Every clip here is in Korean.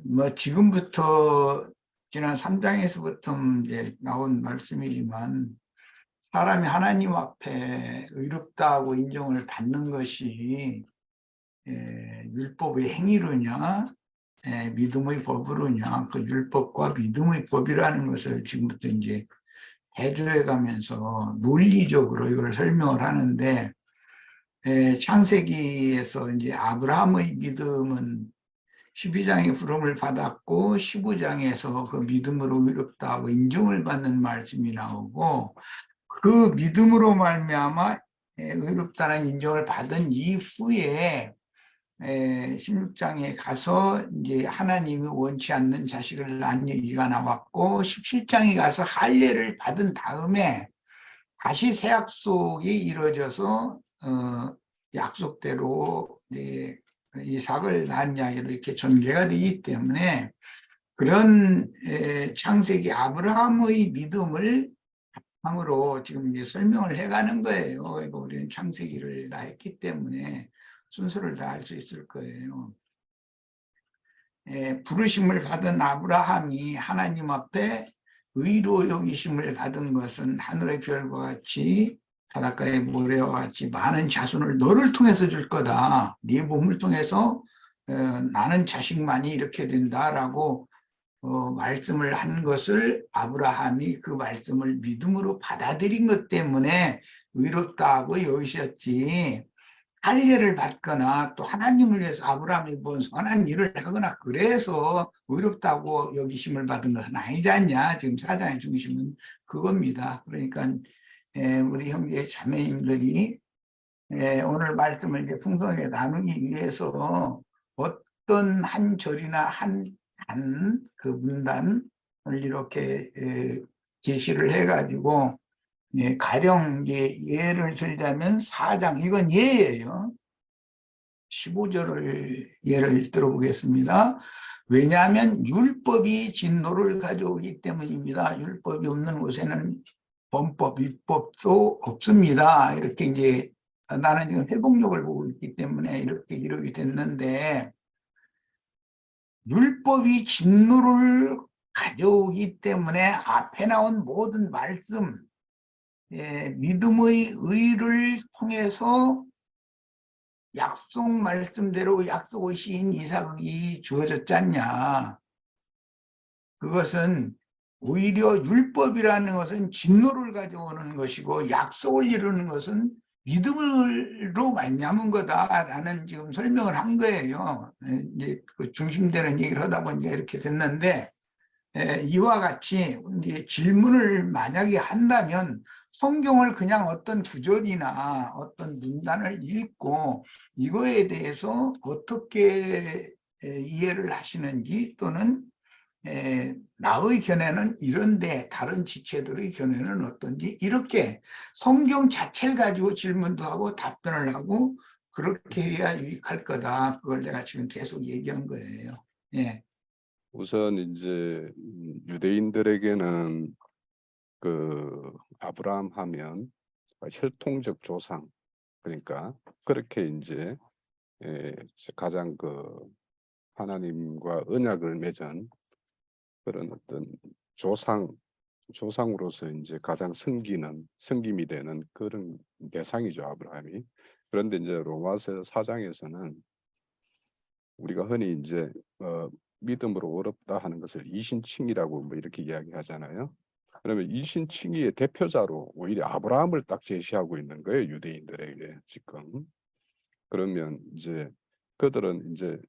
뭐 지금부터 지난 3장에서부터 이제 나온 말씀이지만 사람이 하나님 앞에 의롭다고 인정을 받는 것이 율법의 행위로냐, 믿음의 법으로냐, 그 율법과 믿음의 법이라는 것을 지금부터 이제 대조해 가면서 논리적으로 이걸 설명을 하는데, 창세기에서 이제 아브라함의 믿음은 12장에 부름을 받았고 15장에서 그 믿음으로 의롭다고 인정을 받는 말씀이 나오고, 그 믿음으로 말미암아 의롭다는 인정을 받은 이후에 16장에 가서 이제 하나님이 원치 않는 자식을 낳은 얘기가 나왔고, 17장에 가서 할례를 받은 다음에 다시 새 약속이 이루어져서 약속대로 이제 이삭을 낳았냐 이렇게 전개가 되기 때문에, 그런 창세기 아브라함의 믿음을 바탕으로 지금 이제 설명을 해가는 거예요. 그러니까 우리는 창세기를 다 했기 때문에 순서를 다 알 수 있을 거예요. 부르심을 받은 아브라함이 하나님 앞에 의로 여기심을 받은 것은 하늘의 별과 같이 바닷가의 모래와 같이 많은 자손을 너를 통해서 줄 거다. 네 몸을 통해서 나는 자식만이 이렇게 된다라고 말씀을 한 것을 아브라함이 그 말씀을 믿음으로 받아들인 것 때문에 의롭다고 여기셨지, 할례를 받거나 또 하나님을 위해서 아브라함이 뭔 선한 일을 하거나 그래서 의롭다고 여기심을 받은 것은 아니지 않냐. 지금 사장의 중심은 그겁니다. 그러니까 우리 형제 자매님들이 오늘 말씀을 이제 풍성하게 나누기 위해서 어떤 한 절이나 한 단, 그 문단을 이렇게 제시를 해가지고, 가령 예를 들자면 4장, 이건 예예요. 15절을 예를 들어보겠습니다. 왜냐하면 율법이 진노를 가져오기 때문입니다. 율법이 없는 곳에는 범법, 율법도 없습니다. 이렇게 이제 나는 지금 회복력을 보고 있기 때문에 이렇게 기록이 됐는데, 율법이 진노를 가져오기 때문에 앞에 나온 모든 말씀, 믿음의 의를 통해서 약속 말씀대로 약속의 시인 이삭이 주어졌지 않냐. 그것은 오히려 율법이라는 것은 진노를 가져오는 것이고 약속을 이루는 것은 믿음으로 말미암은 거다라는 지금 설명을 한 거예요. 이제 그 중심되는 얘기를 하다 보니까 이렇게 됐는데, 이와 같이 이제 질문을 만약에 한다면 성경을 그냥 어떤 구절이나 어떤 문단을 읽고 이거에 대해서 어떻게 이해를 하시는지, 또는 나의 견해는 이런데 다른 지체들의 견해는 어떤지, 이렇게 성경 자체를 가지고 질문도 하고 답변을 하고 그렇게 해야 유익할 거다. 그걸 내가 지금 계속 얘기한 거예요. 예. 우선 이제 유대인들에게는 그 아브라함 하면 혈통적 조상, 그러니까 그렇게 이제 가장 그 하나님과 언약을 맺은 그런 어떤 조상으로서 이제 가장 섬김이 되는 그런 대상이죠, 아브라함이. 그런데 이제 로마서 4장에서는 우리가 흔히 이제 믿음으로 어렵다 하는 것을 이신칭의라고 뭐 이렇게 이야기하잖아요. 그러면 이신칭의의 대표자로 오히려 아브라함을 딱 제시하고 있는 거예요, 유대인들에게 지금. 그러면 이제 그들은 이제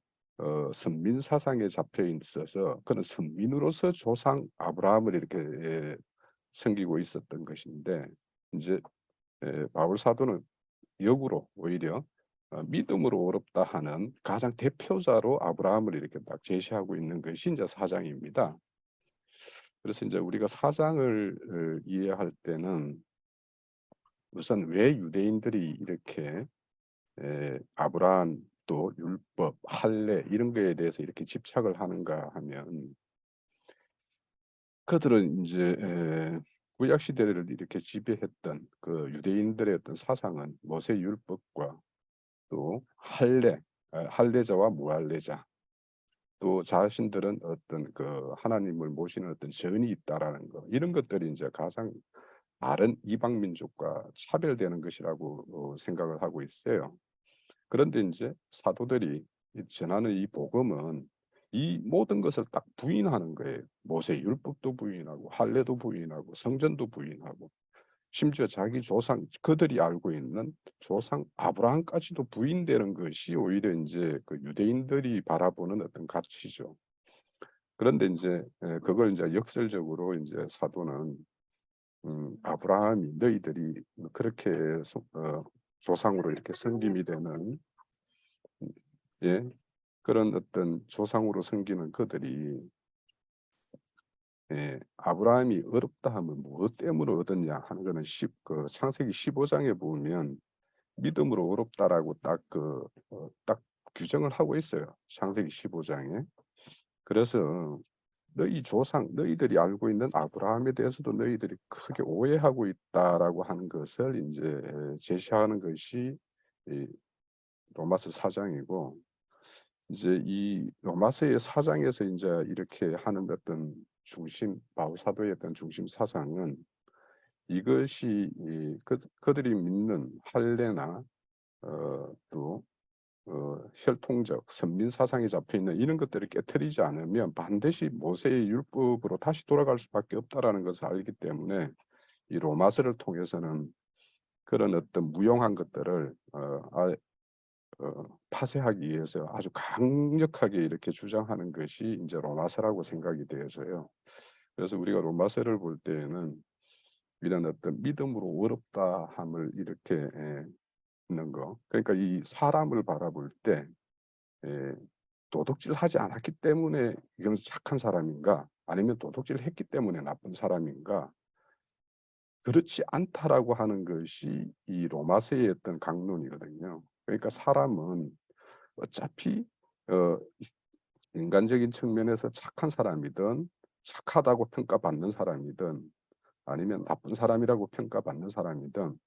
선민 사상에 잡혀 있어서 그는 선민으로서 조상 아브라함을 이렇게 섬기고 있었던 것인데, 이제 바울 사도는 역으로 오히려 믿음으로 어렵다 하는 가장 대표자로 아브라함을 이렇게 딱 제시하고 있는 것이 이제 4장입니다. 그래서 이제 우리가 4장을 이해할 때는 우선 왜 유대인들이 이렇게 아브라함 또 율법, 할례 이런 거에 대해서 이렇게 집착을 하는가 하면, 그들은 이제 구약 시대를 이렇게 지배했던 그 유대인들의 어떤 사상은 모세 율법과 또 할례, 할례자와 무할례자, 또 자신들은 어떤 그 하나님을 모시는 어떤 전이 있다라는 거, 이런 것들이 이제 가장 다른 이방 민족과 차별되는 것이라고 생각을 하고 있어요. 그런데 이제 사도들이 전하는 이 복음은 이 모든 것을 딱 부인하는 거예요. 모세 율법도 부인하고 할례도 부인하고 성전도 부인하고 심지어 자기 조상, 그들이 알고 있는 조상 아브라함까지도 부인되는 것이 오히려 이제 그 유대인들이 바라보는 어떤 가치죠. 그런데 이제 그걸 이제 역설적으로 이제 사도는 아브라함이 너희들이 그렇게 조상으로 이렇게 섬김이 되는, 예, 그런 어떤 조상으로 섬기는 그들이, 예, 아브라함이 어렵다 하면 무엇 때문에 얻었냐 하는 거는 그 창세기 15장에 보면 믿음으로 어렵다라고 딱 규정을 하고 있어요. 창세기 15장에. 그래서 너희 조상, 너희들이 알고 있는 아브라함에 대해서도 너희들이 크게 오해하고 있다라고 하는 것을 이제 제시하는 것이 이 로마서 4장이고, 이제 이 로마서의 4장에서 이제 이렇게 하는 어떤 중심, 바울 사도의 어떤 중심 사상은 이것이 그들이 믿는 할례나 또 혈통적 선민 사상에 잡혀 있는 이런 것들을 깨뜨리지 않으면 반드시 모세의 율법으로 다시 돌아갈 수밖에 없다라는 것을 알기 때문에 이 로마서를 통해서는 그런 어떤 무용한 것들을 파쇄하기 위해서 아주 강력하게 이렇게 주장하는 것이 이제 로마서라고 생각이 되어서요. 그래서 우리가 로마서를 볼 때에는 이런 어떤 믿음으로 어렵다함을 이렇게 있는 거. 그러니까 이 사람을 바라볼 때 도둑질하지 않았기 때문에 이건 착한 사람인가? 아니면 도둑질을 했기 때문에 나쁜 사람인가? 그렇지 않다라고 하는 것이 이 로마서의 어떤 강론이거든요. 그러니까 사람은 어차피 어 인간적인 측면에서 착한 사람이든 착하다고 평가받는 사람이든 아니면 나쁜 사람이라고 평가받는 사람이든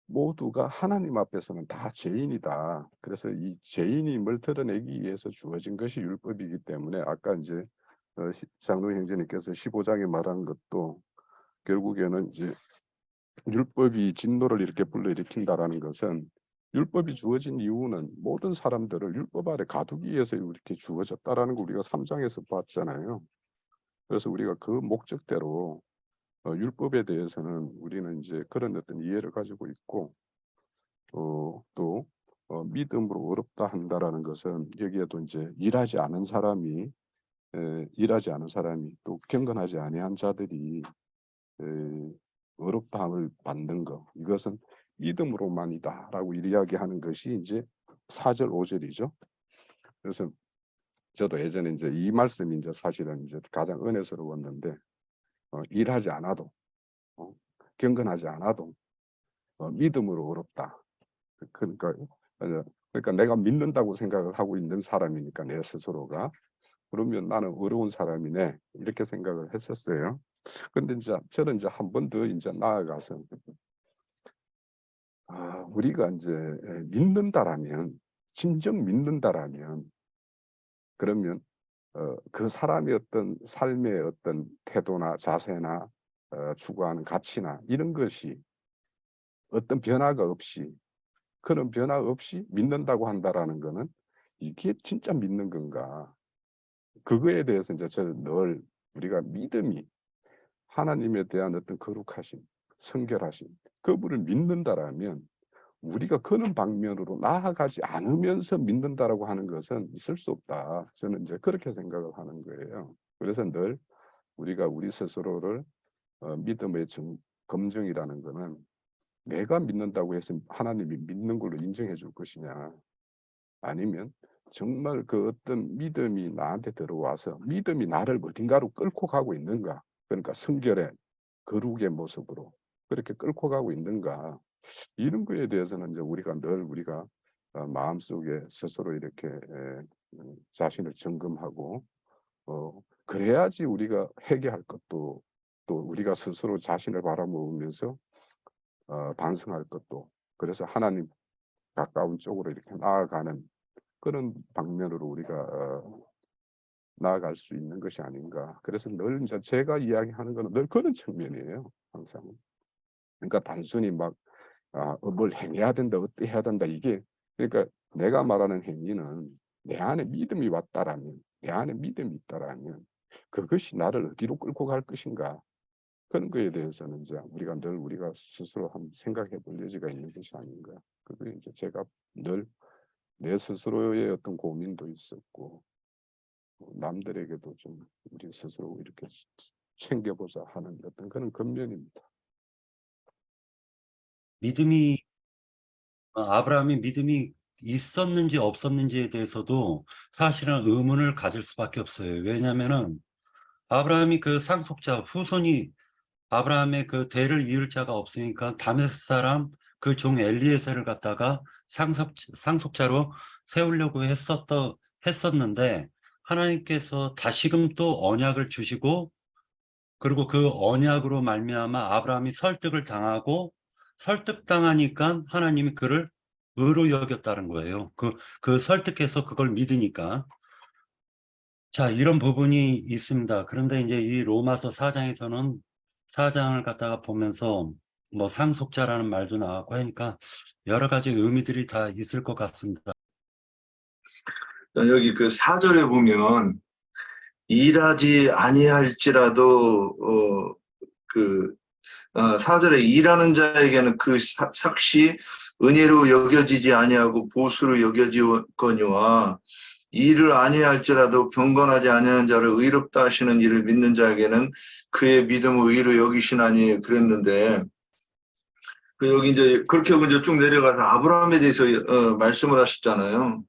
모두가 하나님 앞에서는 다 죄인이다. 그래서 이 죄인임을 드러내기 위해서 주어진 것이 율법이기 때문에 아까 이제 장로 형제님께서 15장에 말한 것도 결국에는 이제 율법이 진노를 이렇게 불러일으킨다라는 것은 율법이 주어진 이유는 모든 사람들을 율법 아래 가두기 위해서 이렇게 주어졌다라는 걸 우리가 3장에서 봤잖아요. 그래서 우리가 그 목적대로 율법에 대해서는 우리는 이제 그런 어떤 이해를 가지고 있고 또 믿음으로 어렵다 한다라는 것은 여기에도 이제 일하지 않은 사람이 또 경건하지 아니한 자들이 에, 어렵다함을 받는 것, 이것은 믿음으로만이다라고 이야기하는 것이 이제 4절 5절이죠. 그래서 저도 예전에 이제 이 말씀이 이제 사실은 이제 가장 은혜스러웠는데 일하지 않아도 어, 경건하지 않아도 믿음으로 어렵다. 그러니까 그러니까 내가 믿는다고 생각을 하고 있는 사람이니까 내 스스로가 그러면 나는 어려운 사람이네 이렇게 생각을 했었어요. 근데 이제 저는 이제 한 번 더 이제 나아가서 우리가 이제 믿는다라면 진정 믿는다라면 그러면 그 사람의 어떤 삶의 어떤 태도나 자세나 추구하는 가치나 이런 것이 어떤 변화가 없이 그런 변화 없이 믿는다고 한다라는 거는 이게 진짜 믿는 건가? 그거에 대해서 이제 저는 늘 우리가 믿음이 하나님에 대한 어떤 거룩하심, 성결하심, 그분을 믿는다라면 우리가 그런 방면으로 나아가지 않으면서 믿는다라고 하는 것은 있을 수 없다. 저는 이제 그렇게 생각을 하는 거예요. 그래서 늘 우리가 우리 스스로를 믿음의 검증이라는 거는 내가 믿는다고 해서 하나님이 믿는 걸로 인정해 줄 것이냐 아니면 정말 그 어떤 믿음이 나한테 들어와서 믿음이 나를 어딘가로 끌고 가고 있는가, 그러니까 성결의 거룩의 모습으로 그렇게 끌고 가고 있는가, 이런 거에 대해서는 이제 우리가 늘 우리가 마음속에 스스로 이렇게 자신을 점검하고 그래야지 우리가 회개할 것도 또 우리가 스스로 자신을 바라보면서 반성할 것도, 그래서 하나님 가까운 쪽으로 이렇게 나아가는 그런 방면으로 우리가 나아갈 수 있는 것이 아닌가. 그래서 늘 이제 제가 이야기하는 거는 늘 그런 측면이에요. 항상. 그러니까 단순히 막 뭘 행해야 된다, 어떻게 해야 된다 이게 그러니까 내가 말하는 행위는 내 안에 믿음이 왔다라면, 내 안에 믿음이 있다라면 그것이 나를 어디로 끌고 갈 것인가. 그런 거에 대해서는 이제 우리가 스스로 한번 생각해 볼 여지가 있는 것이 아닌가. 그게 이제 제가 늘 내 스스로의 어떤 고민도 있었고 남들에게도 좀 우리 스스로 이렇게 챙겨보자 하는 어떤 그런 근면입니다. 믿음이 아브라함이 믿음이 있었는지 없었는지에 대해서도 사실은 의문을 가질 수밖에 없어요. 왜냐하면은 아브라함이 그 상속자 후손이 아브라함의 그 대를 이을 자가 없으니까 다메스 사람 그 종 엘리에셀을 갖다가 상속자로 세우려고 했었는데 하나님께서 다시금 또 언약을 주시고 그리고 그 언약으로 말미암아 아브라함이 설득을 당하고 설득당하니까 하나님이 그를 의로 여겼다는 거예요. 그 설득해서 그걸 믿으니까. 자, 이런 부분이 있습니다. 그런데 이제 이 로마서 4장에서는 4장을 갖다가 보면서 뭐 상속자라는 말도 나왔고 하니까 여러 가지 의미들이 다 있을 것 같습니다. 여기 그 4절에 보면 일하지 아니할지라도 4절에 일하는 자에게는 그 삭시 은혜로 여겨지지 아니하고 보수로 여겨지거니와 일을 아니할지라도 경건하지 아니하는 자를 의롭다 하시는 일을 믿는 자에게는 그의 믿음을 의로 여기시나니 그랬는데 여기 이제 그렇게 하고 이제 쭉 내려가서 아브라함에 대해서 말씀을 하셨잖아요.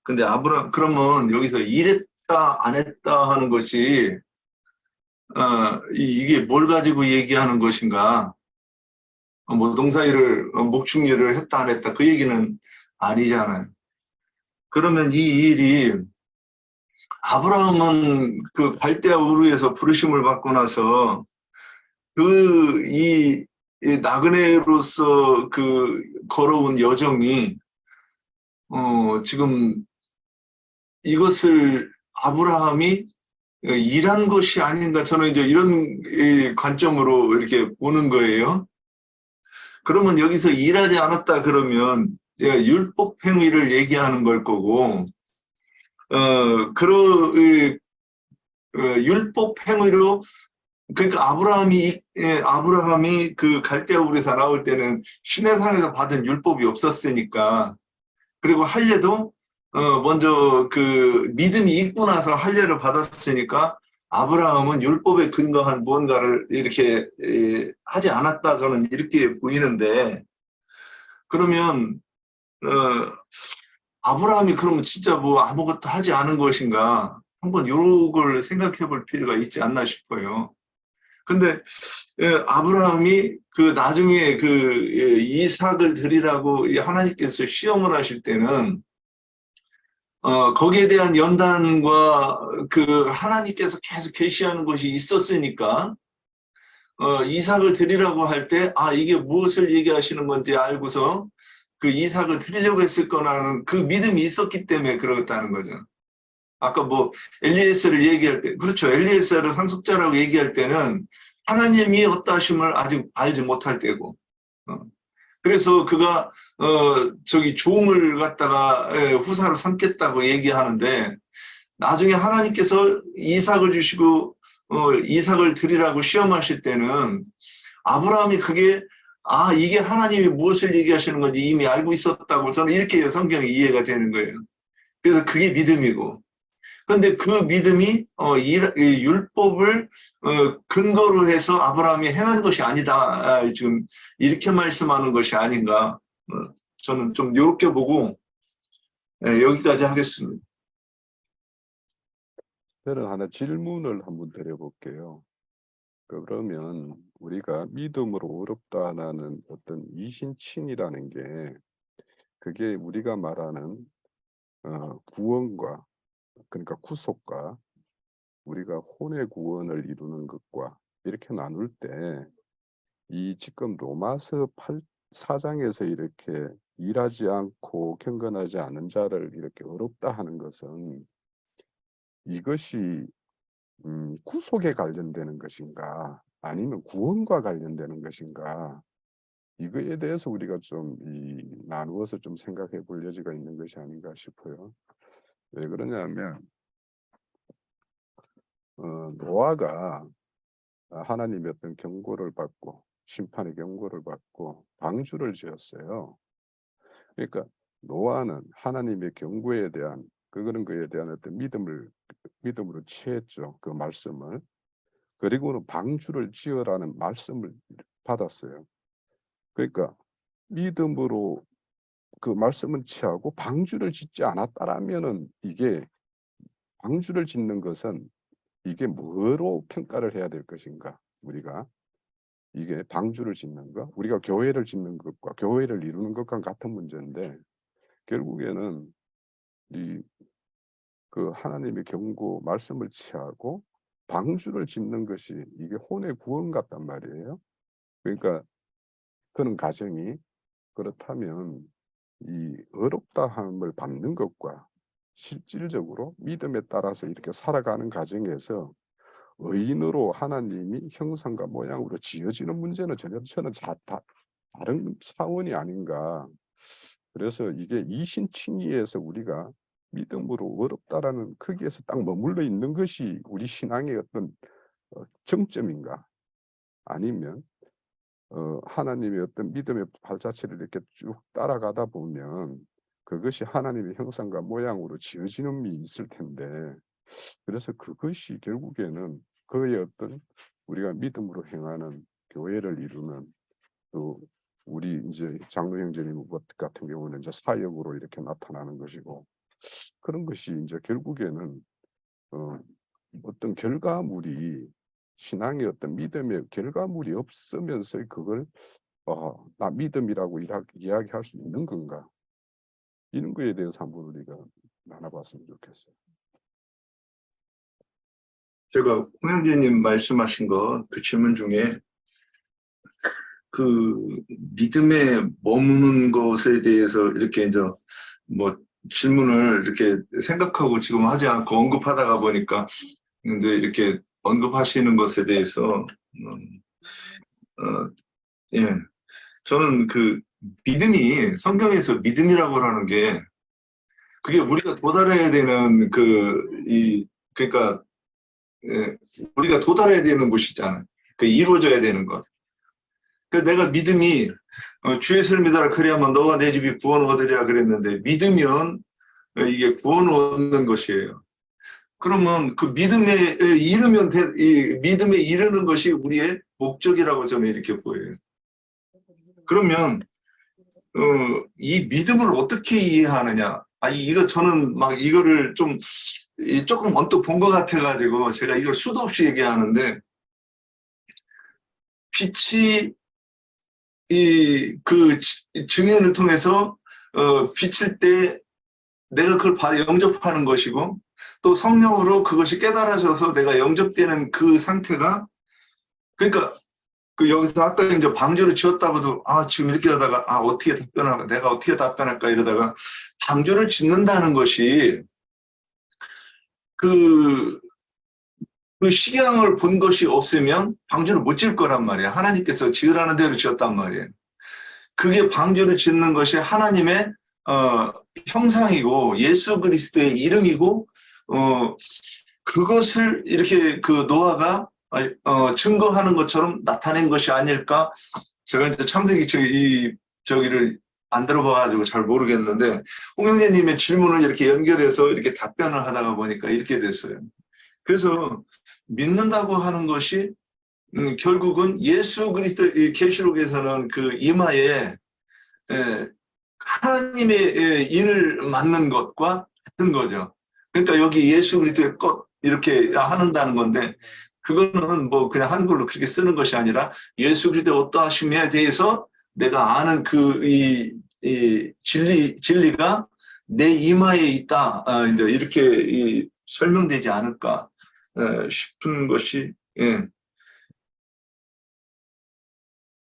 근데 그러면 여기서 일했다 안 했다 하는 것이 이게 뭘 가지고 얘기하는 것인가? 뭐 농사일을 목축일을 했다 안 했다 그 얘기는 아니잖아요. 그러면 이 일이 아브라함은 그 갈대아 우르에서 부르심을 받고 나서 이 나그네로서 그 걸어온 여정이 지금 이것을 아브라함이 일한 것이 아닌가 저는 이제 이런 관점으로 이렇게 보는 거예요. 그러면 여기서 일하지 않았다 그러면 율법 행위를 얘기하는 걸 거고 율법 행위로 그러니까 아브라함이 그 갈대아 우르에서 나올 때는 시내산에서 받은 율법이 없었으니까 그리고 할례도 먼저 그 믿음이 있고 나서 할례를 받았으니까 아브라함은 율법에 근거한 무언가를 이렇게 하지 않았다 저는 이렇게 보이는데 그러면 아브라함이 그러면 진짜 뭐 아무것도 하지 않은 것인가 한번 요걸 생각해 볼 필요가 있지 않나 싶어요. 근데 아브라함이 그 나중에 그 이삭을 드리라고 하나님께서 시험을 하실 때는 거기에 대한 연단과 그 하나님께서 계속 계시하는 것이 있었으니까 이삭을 드리라고 할 때 이게 무엇을 얘기하시는 건지 알고서 그 이삭을 드리려고 했을 거라는 그 믿음이 있었기 때문에 그렇다는 거죠. 아까 뭐 엘리에셀을 얘기할 때 그렇죠. 엘리에셀을 상속자라고 얘기할 때는 하나님이 어떠하심을 아직 알지 못할 때고 그래서 그가 저기 종을 갖다가 후사로 삼겠다고 얘기하는데 나중에 하나님께서 이삭을 주시고 이삭을 드리라고 시험하실 때는 아브라함이 그게 이게 하나님이 무엇을 얘기하시는 건지 이미 알고 있었다고 저는 이렇게 성경이 이해가 되는 거예요. 그래서 그게 믿음이고 그런데 그 믿음이 율법을 근거로 해서 아브라함이 행한 것이 아니다. 지금 이렇게 말씀하는 것이 아닌가. 저는 좀 이렇게 보고 여기까지 하겠습니다. 저는 하나 질문을 한번 드려볼게요. 그러면 우리가 믿음으로 어렵다는 어떤 이신칭이라는 게 그게 우리가 말하는 구원과 그러니까 구속과 우리가 혼의 구원을 이루는 것과 이렇게 나눌 때 이 지금 로마서 4장에서 이렇게 일하지 않고 경건하지 않은 자를 이렇게 어렵다 하는 것은 이것이 구속에 관련되는 것인가 아니면 구원과 관련되는 것인가 이거에 대해서 우리가 좀 나누어서 좀 생각해 볼 여지가 있는 것이 아닌가 싶어요. 왜 그러냐면 노아가 하나님의 어떤 경고를 받고 심판의 경고를 받고 방주를 지었어요. 그러니까 노아는 하나님의 경고에 대한 그거는 그에 대한 어떤 믿음으로 취했죠. 그 말씀을. 그리고는 방주를 지으라는 말씀을 받았어요. 그러니까 믿음으로 그 말씀을 취하고 방주를 짓지 않았다라면은 이게 방주를 짓는 것은 이게 뭐로 평가를 해야 될 것인가? 우리가 이게 방주를 짓는 것, 우리가 교회를 짓는 것과 교회를 이루는 것과 같은 문제인데 결국에는 그 하나님의 경고 말씀을 취하고 방주를 짓는 것이 이게 혼의 구원 같단 말이에요. 그러니까 그런 가정이 그렇다면 이 어렵다함을 받는 것과 실질적으로 믿음에 따라서 이렇게 살아가는 과정에서 의인으로 하나님이 형상과 모양으로 지어지는 문제는 전혀 저는 다른 차원이 아닌가. 그래서 이게 이신칭의에서 우리가 믿음으로 어렵다라는 크기에서 딱 머물러 있는 것이 우리 신앙의 어떤 정점인가? 아니면 하나님의 어떤 믿음의 발자취를 이렇게 쭉 따라가다 보면 그것이 하나님의 형상과 모양으로 지어지는 미 있을 텐데 그래서 그것이 결국에는 그의 어떤 우리가 믿음으로 행하는 교회를 이루는 또 우리 이제 장로 형제님 같은 경우는 이제 사역으로 이렇게 나타나는 것이고 그런 것이 이제 결국에는 어떤 결과물이 신앙의 어떤 믿음의 결과물이 없으면서 그걸 나 믿음이라고 이야기할 수 있는 건가? 이런 거에 대해서 한번 우리가 나눠봤으면 좋겠어요. 제가 홍영재님 말씀하신 그 질문 중에 그 믿음에 머무는 것에 대해서 이렇게 이제 뭐 질문을 이렇게 생각하고 지금 하지 않고 언급하다가 보니까 이제 이렇게 언급하시는 것에 대해서 예, 저는 그 믿음이 성경에서 믿음이라고 하는 게 그게 우리가 도달해야 되는 그러니까 예, 우리가 도달해야 되는 곳이잖아요. 그 이루어져야 되는 것. 그래서 내가 믿음이 주 예수를 믿어라 그리하면 너와 내 집이 구원을 얻으리라 그랬는데 믿으면 이게 구원을 얻는 것이에요. 그러면 그 믿음에 이르면 이 믿음에 이르는 것이 우리의 목적이라고 저는 이렇게 보여요. 그러면 이 믿음을 어떻게 이해하느냐? 이거 저는 막 이거를 좀 조금 언뜻 본 것 같아가지고 제가 이걸 수도 없이 얘기하는데 빛이 그 증인을 통해서 비칠 때 내가 그걸 영접하는 것이고 또 성령으로 그것이 깨달아져서 내가 영접되는 그 상태가 그러니까 그 여기서 아까 이제 방주를 지었다고도 지금 이렇게 하다가 어떻게 답변할까 내가 어떻게 답변할까 이러다가 방주를 짓는다는 것이 그 식양을 본 것이 없으면 방주를 못 지을 거란 말이야. 하나님께서 지으라는 대로 지었단 말이에요. 그게 방주를 짓는 것이 하나님의 형상이고 예수 그리스도의 이름이고 그것을 이렇게 그 노아가 증거하는 것처럼 나타낸 것이 아닐까. 제가 이제 창세기 저기를 안 들어봐가지고 잘 모르겠는데 홍 형제님의 질문을 이렇게 연결해서 이렇게 답변을 하다가 보니까 이렇게 됐어요. 그래서 믿는다고 하는 것이 결국은 예수 그리스도 계시록에서는 그 이마에 하나님의 인을 맞는 것과 같은 거죠. 그러니까 여기 예수 그리스도의 것 이렇게 한다는 건데 그거는 뭐 그냥 한글로 그렇게 쓰는 것이 아니라 예수 그리스도의 어떠하심에 대해서 내가 아는 이 진리가 내 이마에 있다. 이제 이렇게 설명되지 않을까 싶은 것이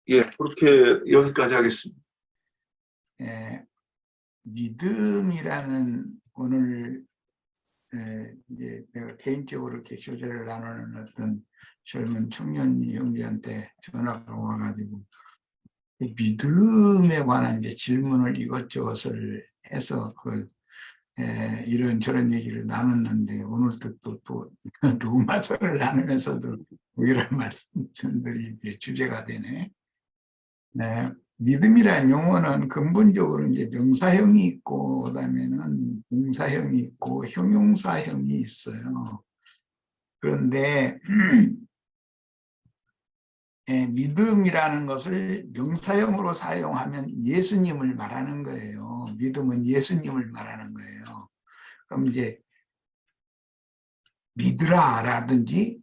그렇게 여기까지 하겠습니다. 믿음이라는 오늘 이제 내가 개인적으로 이렇게 교제를 나누는 어떤 젊은 청년 형제한테 전화가 와가지고 믿음에 관한 이제 질문을 이것저것을 해서 이런 저런 얘기를 나눴는데 오늘도 또 로마서를 나누면서도 이런 말씀들이 이제 주제가 되네. 네, 믿음이라는 용어는 근본적으로 이제 명사형이 있고 그다음에는 동사형이 있고 형용사형이 있어요. 그런데 믿음이라는 것을 명사형으로 사용하면 예수님을 말하는 거예요. 믿음은 예수님을 말하는 거예요. 그럼 이제 믿으라라든지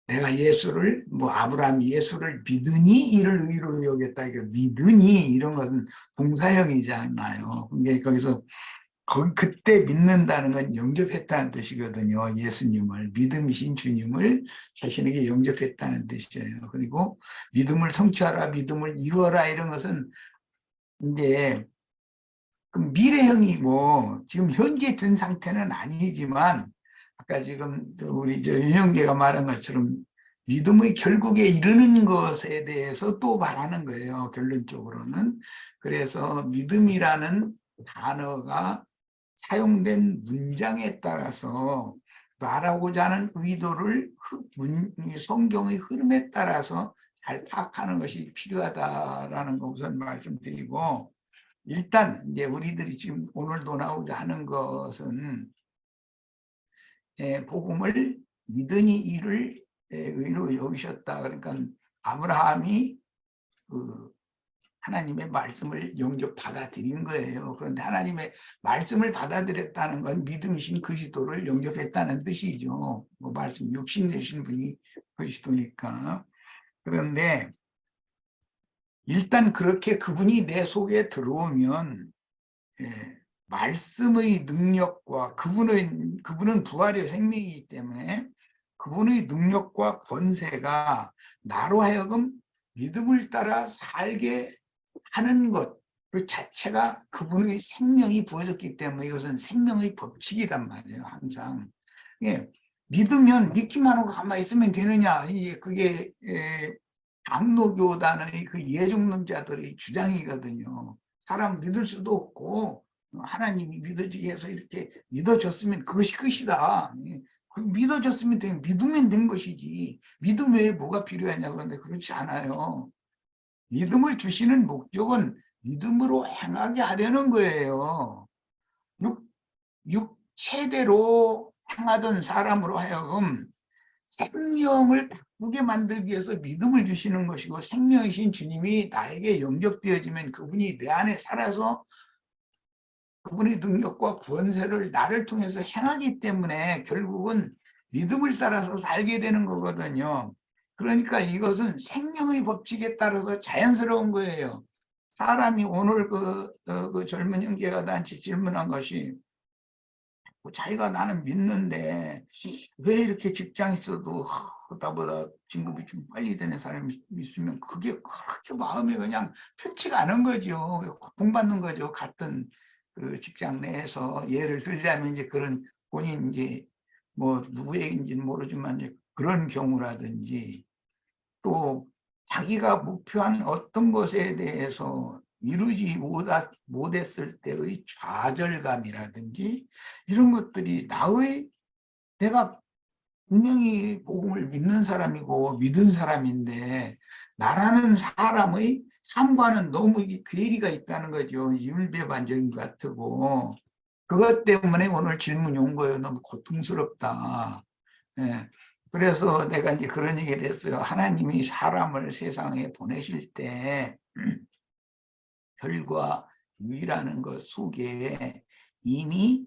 내가 예수를 아브라함이 예수를 믿으니 이를 의로 여겼다. 이거 믿으니 이런 것은 동사형이잖아요. 근데 거기서 그때 믿는다는 건 영접했다는 뜻이거든요. 예수님을 믿음이신 주님을 자신에게 영접했다는 뜻이에요. 그리고 믿음을 성취하라, 믿음을 이루어라 이런 것은 이제 미래형이고 지금 현재 든 상태는 아니지만 아까 지금 우리 윤영계가 말한 것처럼 믿음의 결국에 이르는 것에 대해서 또 말하는 거예요. 결론적으로는. 그래서 믿음이라는 단어가 사용된 문장에 따라서 말하고자 하는 의도를 성경의 흐름에 따라서 잘 파악하는 것이 필요하다라는 거 우선 말씀드리고, 일단 이제 우리들이 지금 오늘도 나오자 하는 것은 복음을 믿으니 이를 의로 여기셨다. 그러니까 아브라함이 하나님의 말씀을 영접 받아들인 거예요. 그런데 하나님의 말씀을 받아들였다는 건 믿음이신 그리스도를 영접했다는 뜻이죠. 말씀 육신 되신 분이 그리스도니까. 그런데 일단 그렇게 그분이 내 속에 들어오면 말씀의 능력과 그분은 부활의 생명이기 때문에 그분의 능력과 권세가 나로 하여금 믿음을 따라 살게 하는 것 그 자체가 그분의 생명이 부어졌기 때문에 이것은 생명의 법칙이란 말이에요. 항상 믿으면 믿기만 하고 가만히 있으면 되느냐, 그게 장로교단의 그 예중론자들의 주장이거든요. 사람 믿을 수도 없고 하나님이 믿어지게 해서 이렇게 믿어줬으면 그것이 끝이다. 믿어줬으면 되면 믿으면 된 것이지 믿음 외에 뭐가 필요하냐. 그런데 그렇지 않아요. 믿음을 주시는 목적은 믿음으로 행하게 하려는 거예요. 육체대로 행하던 사람으로 하여금 생명을 바꾸게 만들기 위해서 믿음을 주시는 것이고, 생명이신 주님이 나에게 영접되어지면 그분이 내 안에 살아서 그분의 능력과 권세를 나를 통해서 행하기 때문에 결국은 믿음을 따라서 살게 되는 거거든요. 그러니까 이것은 생명의 법칙에 따라서 자연스러운 거예요. 사람이 오늘 그 젊은 형제가 나한테 질문한 것이 자기가 나는 믿는데 왜 이렇게 직장에서도 나보다 진급이 좀 빨리 되는 사람이 있으면 그게 그렇게 마음이 그냥 편치가 않은 거죠. 고통받는 거죠. 같은 그 직장 내에서 예를 들자면 이제 그런 본인 이제 누구 얘기인지는 모르지만 이제 그런 경우라든지 또 자기가 목표한 어떤 것에 대해서 이루지 못했을 때의 좌절감이라든지 이런 것들이 내가 분명히 복음을 믿는 사람이고 믿은 사람인데 나라는 사람의 삶과는 너무 괴리가 있다는 거죠. 율배반전 같고 그것 때문에 오늘 질문이 온 거예요. 너무 고통스럽다. 그래서 내가 이제 그런 얘기를 했어요. 하나님이 사람을 세상에 보내실 때 혈과 육이라는 것 속에 이미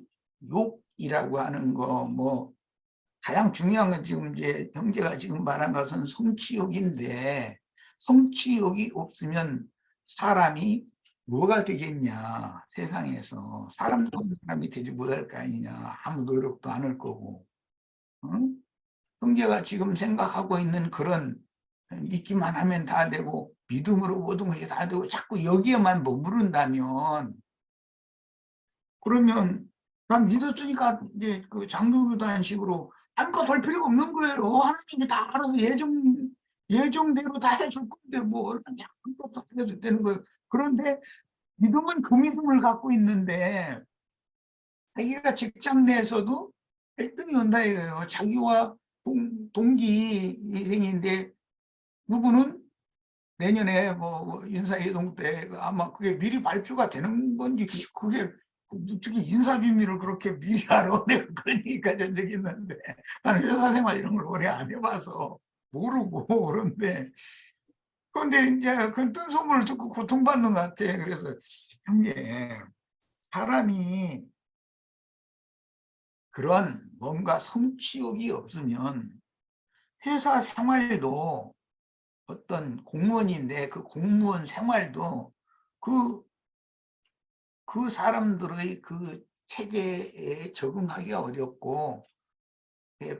욕이라고 하는 거 가장 중요한 건 지금 이제 형제가 지금 말한 것은 성취욕인데 성취욕이 없으면 사람이 뭐가 되겠냐. 세상에서 사람이 되지 못할 거 아니냐. 아무 노력도 안 할 거고. 응? 형제가 지금 생각하고 있는 그런 믿기만 하면 다 되고 믿음으로 모든 것이 다 되고 자꾸 여기에만 머무른다면 그러면 난 믿었으니까 이제 그 장로교단식으로 아무것도 할 필요가 없는 거예요. 하나님이 다 알아서 예정대로 다 해줄 건데 뭐 아무것도 안 해도 되는 거예요. 그런데 믿음은 그 믿음을 갖고 있는데 자기가 직장 내에서도 갈등이 온다 이거예요. 자기와 동기생인데 누구는 내년에 뭐 인사이동 때 아마 그게 미리 발표가 되는 건지 그게 어떻게 인사비밀을 그렇게 미리 알아? 내가 그런 얘기까지 한 적이 있는데 나는 회사 생활 이런 걸 오래 안 해봐서 모르고 그런데 그런데 이제 그 뜬소문을 듣고 고통받는 것 같아. 그래서 형님 사람이 그런 뭔가 성취욕이 없으면 회사 생활도 어떤 공무원인데 그 공무원 생활도 그 사람들의 그 체제에 적응하기가 어렵고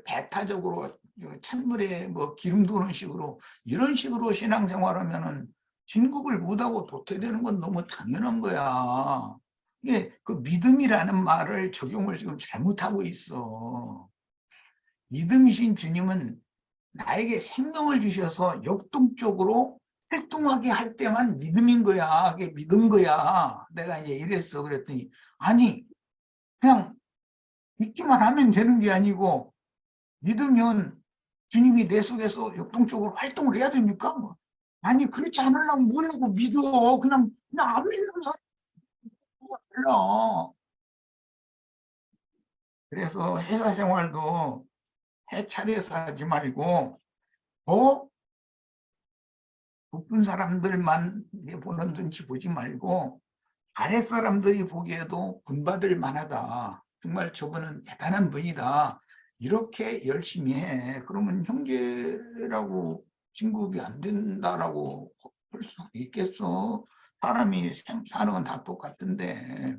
배타적으로 찬물에 뭐 기름 두는 식으로 이런 식으로 신앙생활하면은 진국을 못하고 도태되는 건 너무 당연한 거야. 이게 그 믿음이라는 말을 적용을 지금 잘못하고 있어. 믿음이신 주님은 나에게 생명을 주셔서 역동적으로 활동하게 할 때만 믿음인 거야. 그게 믿은 거야. 내가 이제 이랬어. 그랬더니 아니 그냥 믿기만 하면 되는 게 아니고 믿으면 주님이 내 속에서 역동적으로 활동을 해야 됩니까? 뭐. 아니 그렇지 않으려면 뭐라고 믿어. 그냥 안 믿는 사람이 달라. 그래서 회사 생활도 해차려서 하지 말고 높은 사람들만 보는 눈치 보지 말고 아랫 사람들이 보기에도 본받을 만하다. 정말 저분은 대단한 분이다. 이렇게 열심히 해. 그러면 형제라고 진급이 안 된다라고 할 수 있겠어? 사람이 사는 건 다 똑같은데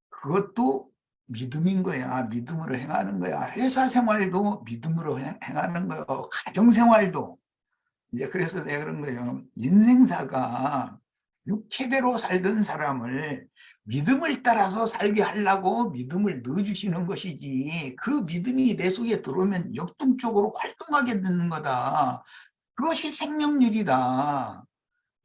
그것도 믿음인 거야. 믿음으로 행하는 거야. 회사 생활도 믿음으로 행하는 거야. 가정 생활도. 이제 그래서 내가 그런 거예요. 인생사가 육체대로 살던 사람을 믿음을 따라서 살게 하려고 믿음을 넣어주시는 것이지 그 믿음이 내 속에 들어오면 역동적으로 활동하게 되는 거다. 그것이 생명력이다.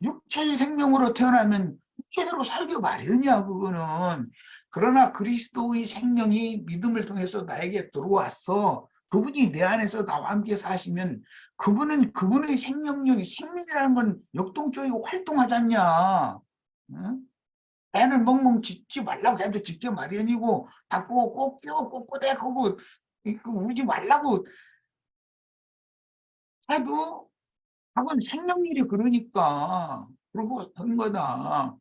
육체의 생명으로 태어나면 육체대로 살기 마련이야 그거는. 그러나 그리스도의 생명이 믿음을 통해서 나에게 들어왔어. 그분이 내 안에서 나와 함께 사시면 그분은 그분의 생명력이 생명이라는 건 역동적이고 활동하지 않냐. 응? 애는 멍멍 짖지 말라고 해도 짖게 마련이고 닫고 꼭 끼워 꼿꼿해 하고 울지 말라고 해도 그건 생명일이 그러니까 그러고 한 거다.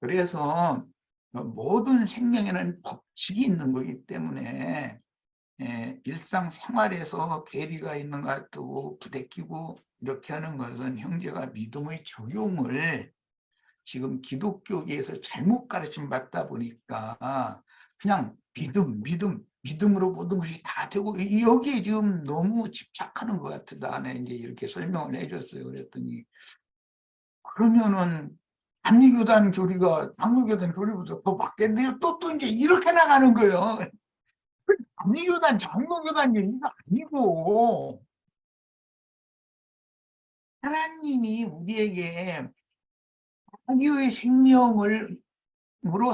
그래서 모든 생명에는 법칙이 있는 거기 때문에 일상생활에서 괴리가 있는 것 같고 부대끼고 이렇게 하는 것은 형제가 믿음의 적용을 지금 기독교계에서 잘못 가르침 받다 보니까 그냥 믿음으로 모든 것이 다 되고 여기에 지금 너무 집착하는 것 같다. 나는 이제 이렇게 설명을 해줬어요. 그랬더니 그러면은 감리교단 교리가 장로교단 교리보다 더 맞겠네요. 또 이제 이렇게 나가는 거예요. 감리교단 장로교단 얘기가 아니고 하나님이 우리에게 자기의 생명으로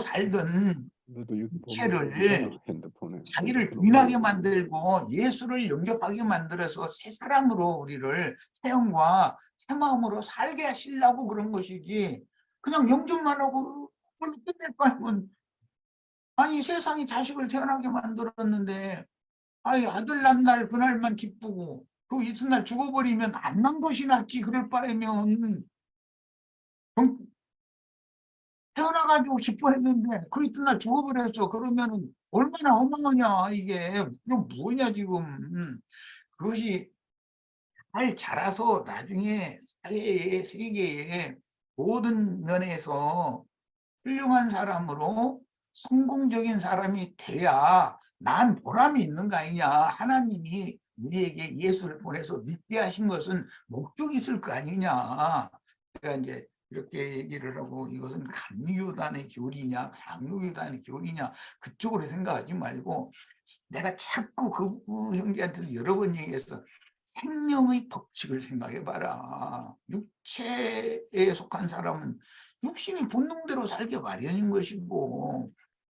살던 너도 여기 육체를 보면 핸드폰에 자기를 부인하게 만들고 예수를 영접하게 만들어서 새 사람으로 우리를 새 영과 새 마음으로 살게 하시려고 그런 것이지 그냥 영접만 하고 그걸로 끝낼 거면 아니 세상이 자식을 태어나게 만들었는데 아이 아들 난 날 그날만 기쁘고 그 이튿날 죽어버리면 안 난 것이 낫지. 그럴 바에면 태어나가지고 기뻐했는데 그 이튿날 죽어버렸어. 그러면 얼마나 허망하냐 이게. 이거 뭐냐 지금. 그것이 잘 자라서 나중에 사회에 세계에 모든 면에서 훌륭한 사람으로 성공적인 사람이 돼야 난 보람이 있는 거 아니냐. 하나님이 우리에게 예수를 보내서 믿게 하신 것은 목적이 있을 거 아니냐. 그러니까 이제 이렇게 얘기를 하고 이것은 감리교단의 교리냐 장로교단의 교리냐 그쪽으로 생각하지 말고 내가 자꾸 그 형제한테도 여러 번 얘기해서 생명의 법칙을 생각해봐라. 육체에 속한 사람은 육신이 본능대로 살게 마련인 것이고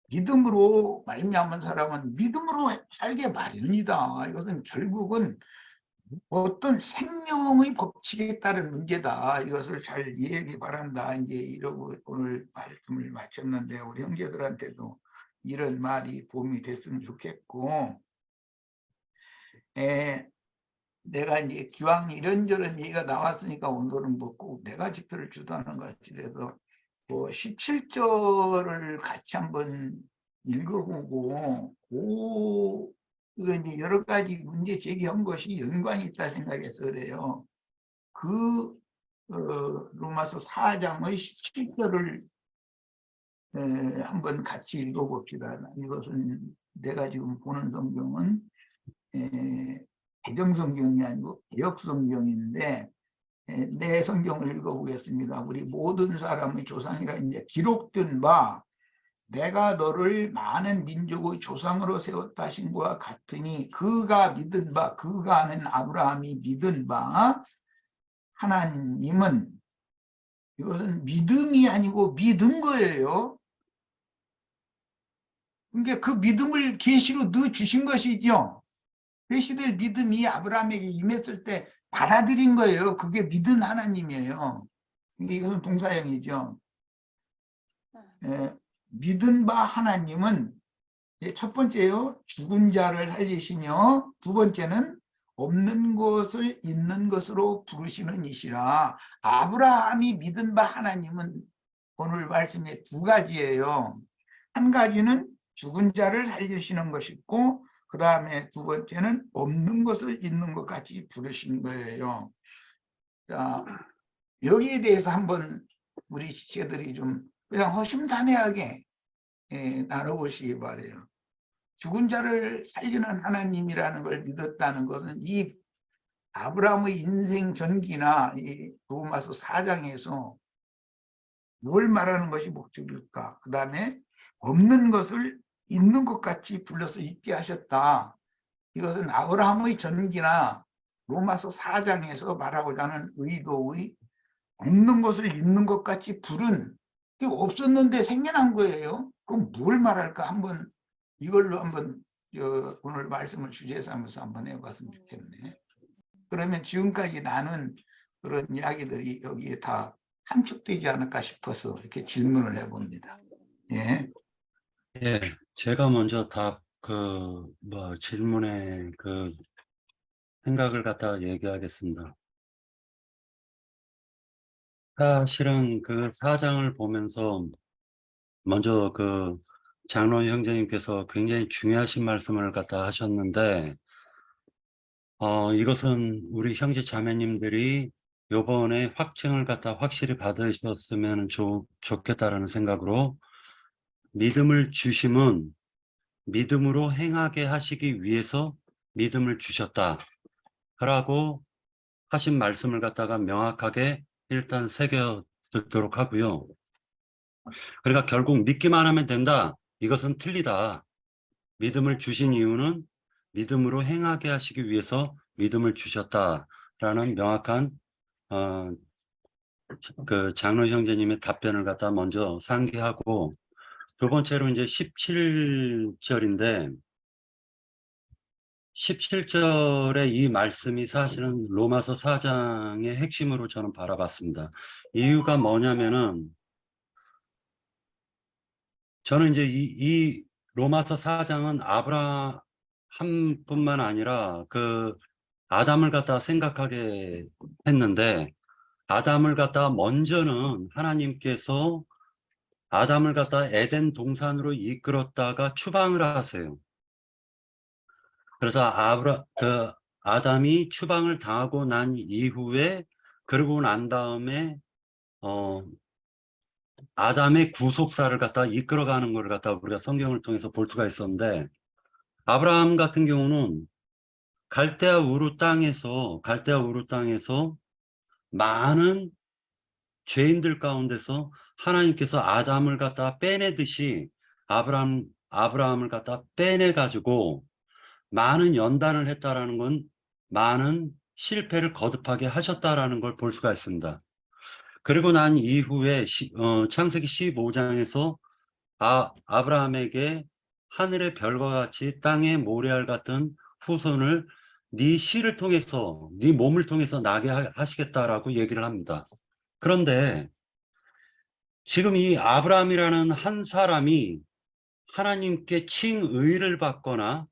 믿음으로 말미암은 사람은 믿음으로 살게 마련이다. 이것은 결국은 어떤 생명의 법칙에 따른 문제다. 이것을 잘 이해하기 바란다. 이제 이러고 오늘 말씀을 마쳤는데 우리 형제들한테도 이런 말이 도움이 됐으면 좋겠고, 내가 이제 기왕 이런저런 얘기가 나왔으니까 오늘은 뭐 꼭 내가 지표를 주도하는 것 같이 돼서 뭐 17절을 같이 한번 읽어보고 이거 이제 여러 가지 문제 제기한 것이 연관이 있다 생각해서 그래요. 로마서 4장의 17절을 한번 같이 읽어봅시다. 이것은 내가 지금 보는 성경은 개정성경이 아니고 개역성경인데 내 성경을 읽어보겠습니다. 우리 모든 사람의 조상이라 이제 기록된 바 내가 너를 많은 민족의 조상으로 세웠다 하신 것과 같으니 그가 믿은 바 그가 아는 아브라함이 믿은 바 하나님은 이것은 믿음이 아니고 믿은 거예요. 그러니까 그 믿음을 계시로 넣어 주신 것이죠. 계시될 믿음이 아브라함에게 임했을 때 받아들인 거예요. 그게 믿은 하나님이에요. 이것은 동사형이죠. 믿은 바 하나님은 첫 번째요, 죽은 자를 살리시며 두 번째는 없는 것을 있는 것으로 부르시는 이시라. 아브라함이 믿은 바 하나님은 오늘 말씀에 두 가지예요. 한 가지는 죽은 자를 살리시는 것이고 그 다음에 두 번째는 없는 것을 있는 것 같이 부르신 거예요. 자, 여기에 대해서 한번 우리 지체들이 좀 그냥 허심탄회하게 나눠보시기 바라요. 죽은 자를 살리는 하나님이라는 걸 믿었다는 것은 이 아브라함의 인생 전기나 이 로마서 4장에서 뭘 말하는 것이 목적일까? 그 다음에 없는 것을 있는 것 같이 불러서 있게 하셨다. 이것은 아브라함의 전기나 로마서 4장에서 말하고자 하는 의도의 없는 것을 있는 것 같이 부른 게 없었는데 생겨난 거예요. 그럼 뭘 말할까? 한번 이걸로 한번 오늘 말씀을 주제 삼아서 한번 해봤으면 좋겠네. 그러면 지금까지 나눈 그런 이야기들이 여기에 다 함축되지 않을까 싶어서 이렇게 질문을 해봅니다. 예. 예, 제가 먼저 질문에 생각을 갖다 얘기하겠습니다. 사실은 그 4장을 보면서 먼저 장로 형제님께서 굉장히 중요하신 말씀을 갖다 하셨는데, 이것은 우리 형제 자매님들이 요번에 확증을 갖다 확실히 받으셨으면 좋겠다라는 생각으로 믿음을 주심은 믿음으로 행하게 하시기 위해서 믿음을 주셨다라고 하신 말씀을 갖다가 명확하게 일단 새겨 듣도록 하고요. 그러니까 결국 믿기만 하면 된다. 이것은 틀리다. 믿음을 주신 이유는 믿음으로 행하게 하시기 위해서 믿음을 주셨다라는 명확한 장로 형제님의 답변을 갖다 먼저 상기하고, 두 번째로 이제 17절인데 17절의 이 말씀이 사실은 로마서 4장의 핵심으로 저는 바라봤습니다. 이유가 뭐냐면은 저는 이제 이 로마서 4장은 아브라함뿐만 아니라 아담을 갖다 생각하게 했는데, 아담을 갖다 먼저는 하나님께서 아담을 갖다 에덴 동산으로 이끌었다가 추방을 하세요. 그래서 아담이 추방을 당하고 난 이후에, 그러고 난 다음에 아담의 구속사를 갖다 이끌어가는 걸 갖다 우리가 성경을 통해서 볼 수가 있었는데, 아브라함 같은 경우는 갈대아 우르 땅에서 많은 죄인들 가운데서 하나님께서 아담을 갖다 빼내듯이 아브라함을 갖다 빼내 가지고 많은 연단을 했다라는 건 많은 실패를 거듭하게 하셨다라는 걸 볼 수가 있습니다. 그리고 난 이후에 창세기 15장에서 아브라함에게 하늘의 별과 같이 땅의 모래알 같은 후손을 네 씨를 통해서, 네 몸을 통해서 나게 하시겠다라고 얘기를 합니다. 그런데 지금 이 아브라함이라는 한 사람이 하나님께 칭의를 받거나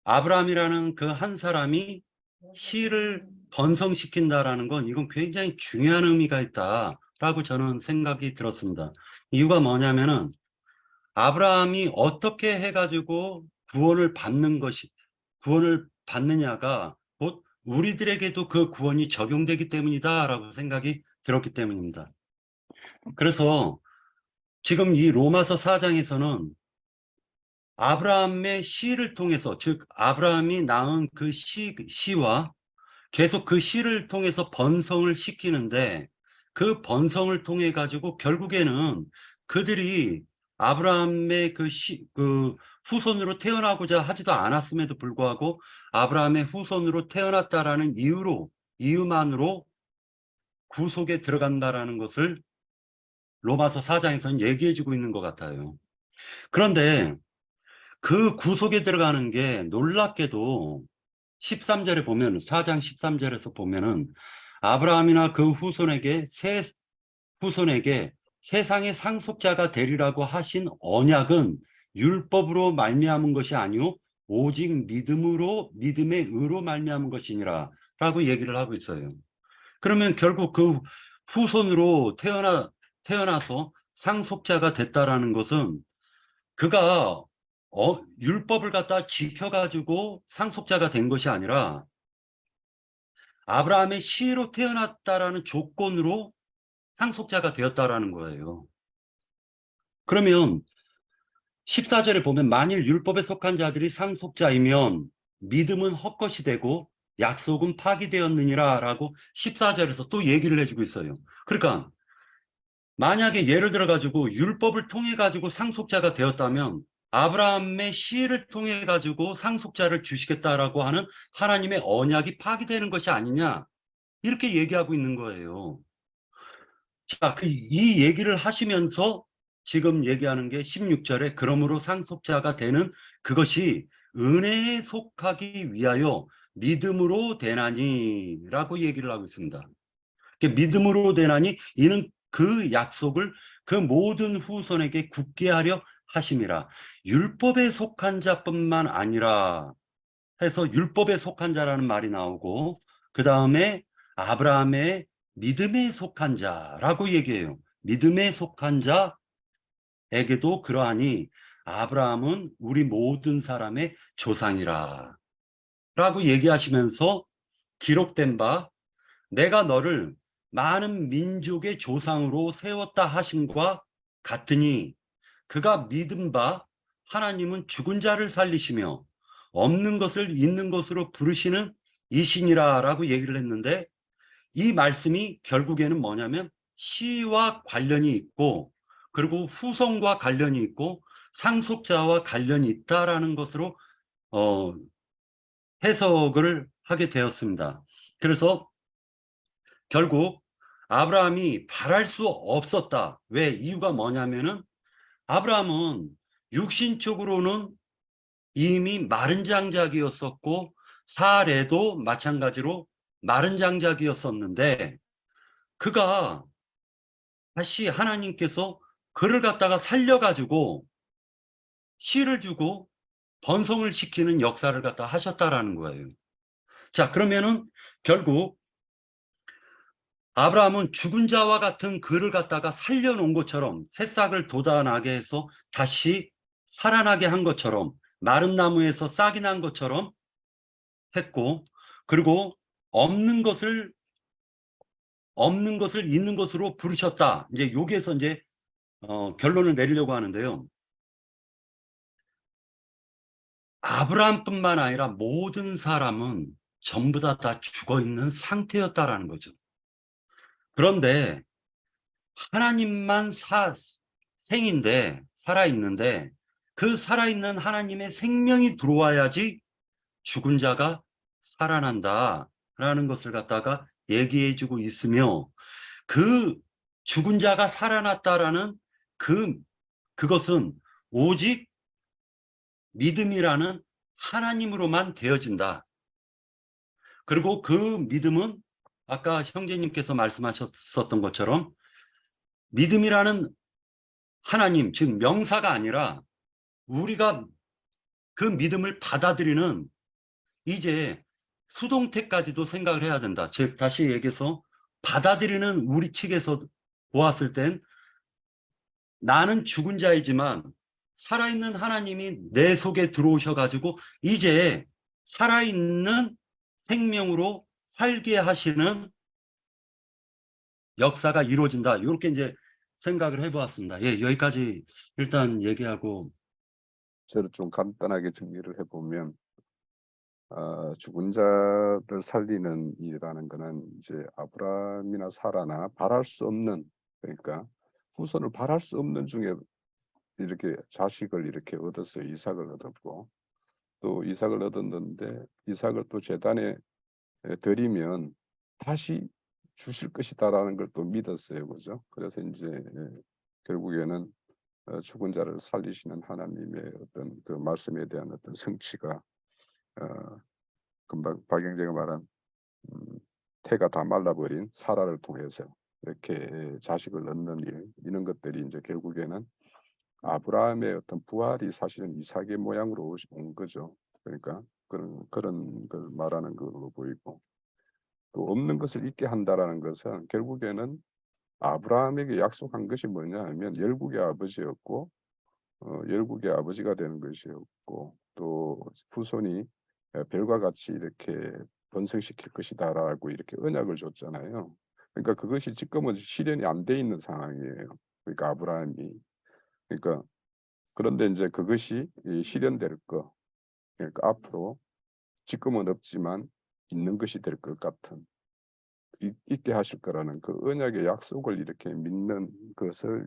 아브라함이라는 그 한 사람이 씨를 번성시킨다라는 건 이건 굉장히 중요한 의미가 있다라고 저는 생각이 들었습니다. 이유가 뭐냐면은 아브라함이 어떻게 해가지고 구원을 받느냐가 곧 우리들에게도 그 구원이 적용되기 때문이다라고 생각이 들었기 때문입니다. 그래서 지금 이 로마서 4장에서는 아브라함의 씨를 통해서, 즉 아브라함이 낳은 그 씨와 계속 그 씨를 통해서 번성을 시키는데, 그 번성을 통해 가지고 결국에는 그들이 아브라함의 그 후손으로 태어나고자 하지도 않았음에도 불구하고 아브라함의 후손으로 태어났다라는 이유만으로 구속에 들어간다라는 것을 로마서 4장에서는 얘기해주고 있는 것 같아요. 그런데 그 구속에 들어가는 게 놀랍게도 13절에 보면, 4장 13절에서 보면은 아브라함이나 그 후손에게 세상의 상속자가 되리라고 하신 언약은 율법으로 말미암은 것이 아니요 오직 믿음의 의로 말미암은 것이니라 라고 얘기를 하고 있어요. 그러면 결국 그 후손으로 태어나서 상속자가 됐다라는 것은 그가 율법을 갖다 지켜가지고 상속자가 된 것이 아니라 아브라함의 씨로 태어났다라는 조건으로 상속자가 되었다라는 거예요. 그러면 14절에 보면 만일 율법에 속한 자들이 상속자이면 믿음은 헛것이 되고 약속은 파기되었느니라 라고 14절에서 또 얘기를 해주고 있어요. 그러니까 만약에 예를 들어 가지고 율법을 통해 가지고 상속자가 되었다면 아브라함의 씨를 통해 가지고 상속자를 주시겠다라고 하는 하나님의 언약이 파기되는 것이 아니냐, 이렇게 얘기하고 있는 거예요. 자, 이 얘기를 하시면서 지금 얘기하는 게 16절에 그러므로 상속자가 되는 그것이 은혜에 속하기 위하여 믿음으로 되나니 라고 얘기를 하고 있습니다. 믿음으로 되나니 이는 그 약속을 그 모든 후손에게 굳게 하려 하심이라. 율법에 속한 자뿐만 아니라 해서 율법에 속한 자라는 말이 나오고, 그 다음에 아브라함의 믿음에 속한 자라고 얘기해요. 믿음에 속한 자에게도 그러하니 아브라함은 우리 모든 사람의 조상이라 라고 얘기하시면서 기록된 바 내가 너를 많은 민족의 조상으로 세웠다 하심과 같으니 그가 믿은 바 하나님은 죽은 자를 살리시며 없는 것을 있는 것으로 부르시는 이신이라 라고 얘기를 했는데, 이 말씀이 결국에는 뭐냐면 시와 관련이 있고 그리고 후손과 관련이 있고 상속자와 관련이 있다라는 것으로 해석을 하게 되었습니다. 그래서 결국 아브라함이 바랄 수 없었다. 왜? 이유가 뭐냐면은 아브라함은 육신적으로는 이미 마른 장작이었었고 사레도 마찬가지로 마른 장작이었었는데, 그가 다시 하나님께서 그를 갖다가 살려가지고 씨를 주고 번성을 시키는 역사를 갖다 하셨다라는 거예요. 자, 그러면은 결국 아브라함은 죽은 자와 같은 그를 갖다가 살려놓은 것처럼, 새싹을 돋아나게 해서 다시 살아나게 한 것처럼, 마른 나무에서 싹이 난 것처럼 했고, 그리고 없는 것을 있는 것으로 부르셨다. 이제 여기에서 이제 결론을 내리려고 하는데요. 아브라함뿐만 아니라 모든 사람은 전부 다 죽어 있는 상태였다라는 거죠. 그런데 하나님만 생인데, 살아있는데, 그 살아있는 하나님의 생명이 들어와야지 죽은 자가 살아난다라는 것을 갖다가 얘기해주고 있으며, 그 죽은 자가 살아났다라는 그것은 오직 믿음이라는 하나님으로만 되어진다. 그리고 그 믿음은 아까 형제님께서 말씀하셨었던 것처럼 믿음이라는 하나님, 즉 명사가 아니라 우리가 그 믿음을 받아들이는 이제 수동태까지도 생각을 해야 된다. 즉 다시 얘기해서 받아들이는 우리 측에서 보았을 땐 나는 죽은 자이지만 살아있는 하나님이 내 속에 들어오셔가지고 이제 살아있는 생명으로 살게 하시는 역사가 이루어진다. 이렇게 이제 생각을 해보았습니다. 예, 여기까지 일단 얘기하고. 저를 좀 간단하게 정리를 해보면, 죽은 자를 살리는 일이라는 것은 이제 아브라함이나 사라나 바랄 수 없는, 그러니까 후손을 바랄 수 없는 중에 이렇게 자식을 이렇게 얻었어요. 이삭을 얻었고, 또 이삭을 얻었는데 이삭을 또 제단에 드리면 다시 주실 것이다라는 걸 또 믿었어요. 그죠? 그래서 이제 결국에는 죽은 자를 살리시는 하나님의 어떤 그 말씀에 대한 어떤 성취가 금방 박영재가 말한 태가 다 말라버린 사라를 통해서 이렇게 자식을 얻는 일, 이런 것들이 이제 결국에는 아브라함의 어떤 부활이 사실은 이삭의 모양으로 온 거죠. 그러니까 그런 걸 말하는 걸로 보이고, 또 없는 것을 있게 한다라는 것은 결국에는 아브라함에게 약속한 것이 뭐냐 하면 열국의 아버지였고, 열국의 아버지가 되는 것이었고, 또 후손이 별과 같이 이렇게 번성시킬 것이다라고 이렇게 언약을 줬잖아요. 그러니까 그것이 지금은 실현이 안 돼 있는 상황이에요. 그러니까 아브라함이, 그러니까 그런데 이제 그것이 실현될 거, 그러니까 앞으로 지금은 없지만 있는 것이 될 것 같은, 있게 하실 거라는 그 언약의 약속을 이렇게 믿는 것을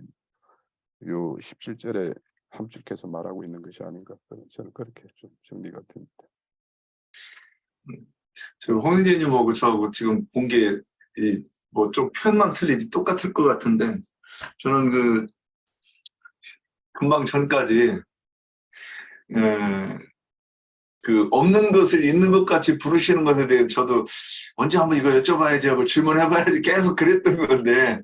요 17절에 함축해서 말하고 있는 것이 아닌가, 저는 그렇게 좀 정리가 됩니다. 저 홍인재님하고 저하고 지금 본 게 뭐 좀 표현만 틀리지 똑같을 것 같은데, 저는 그 금방 전까지 그 없는 것을 있는 것 같이 부르시는 것에 대해서 저도 언제 한번 이거 여쭤봐야지 하고 질문해봐야지 계속 그랬던 건데,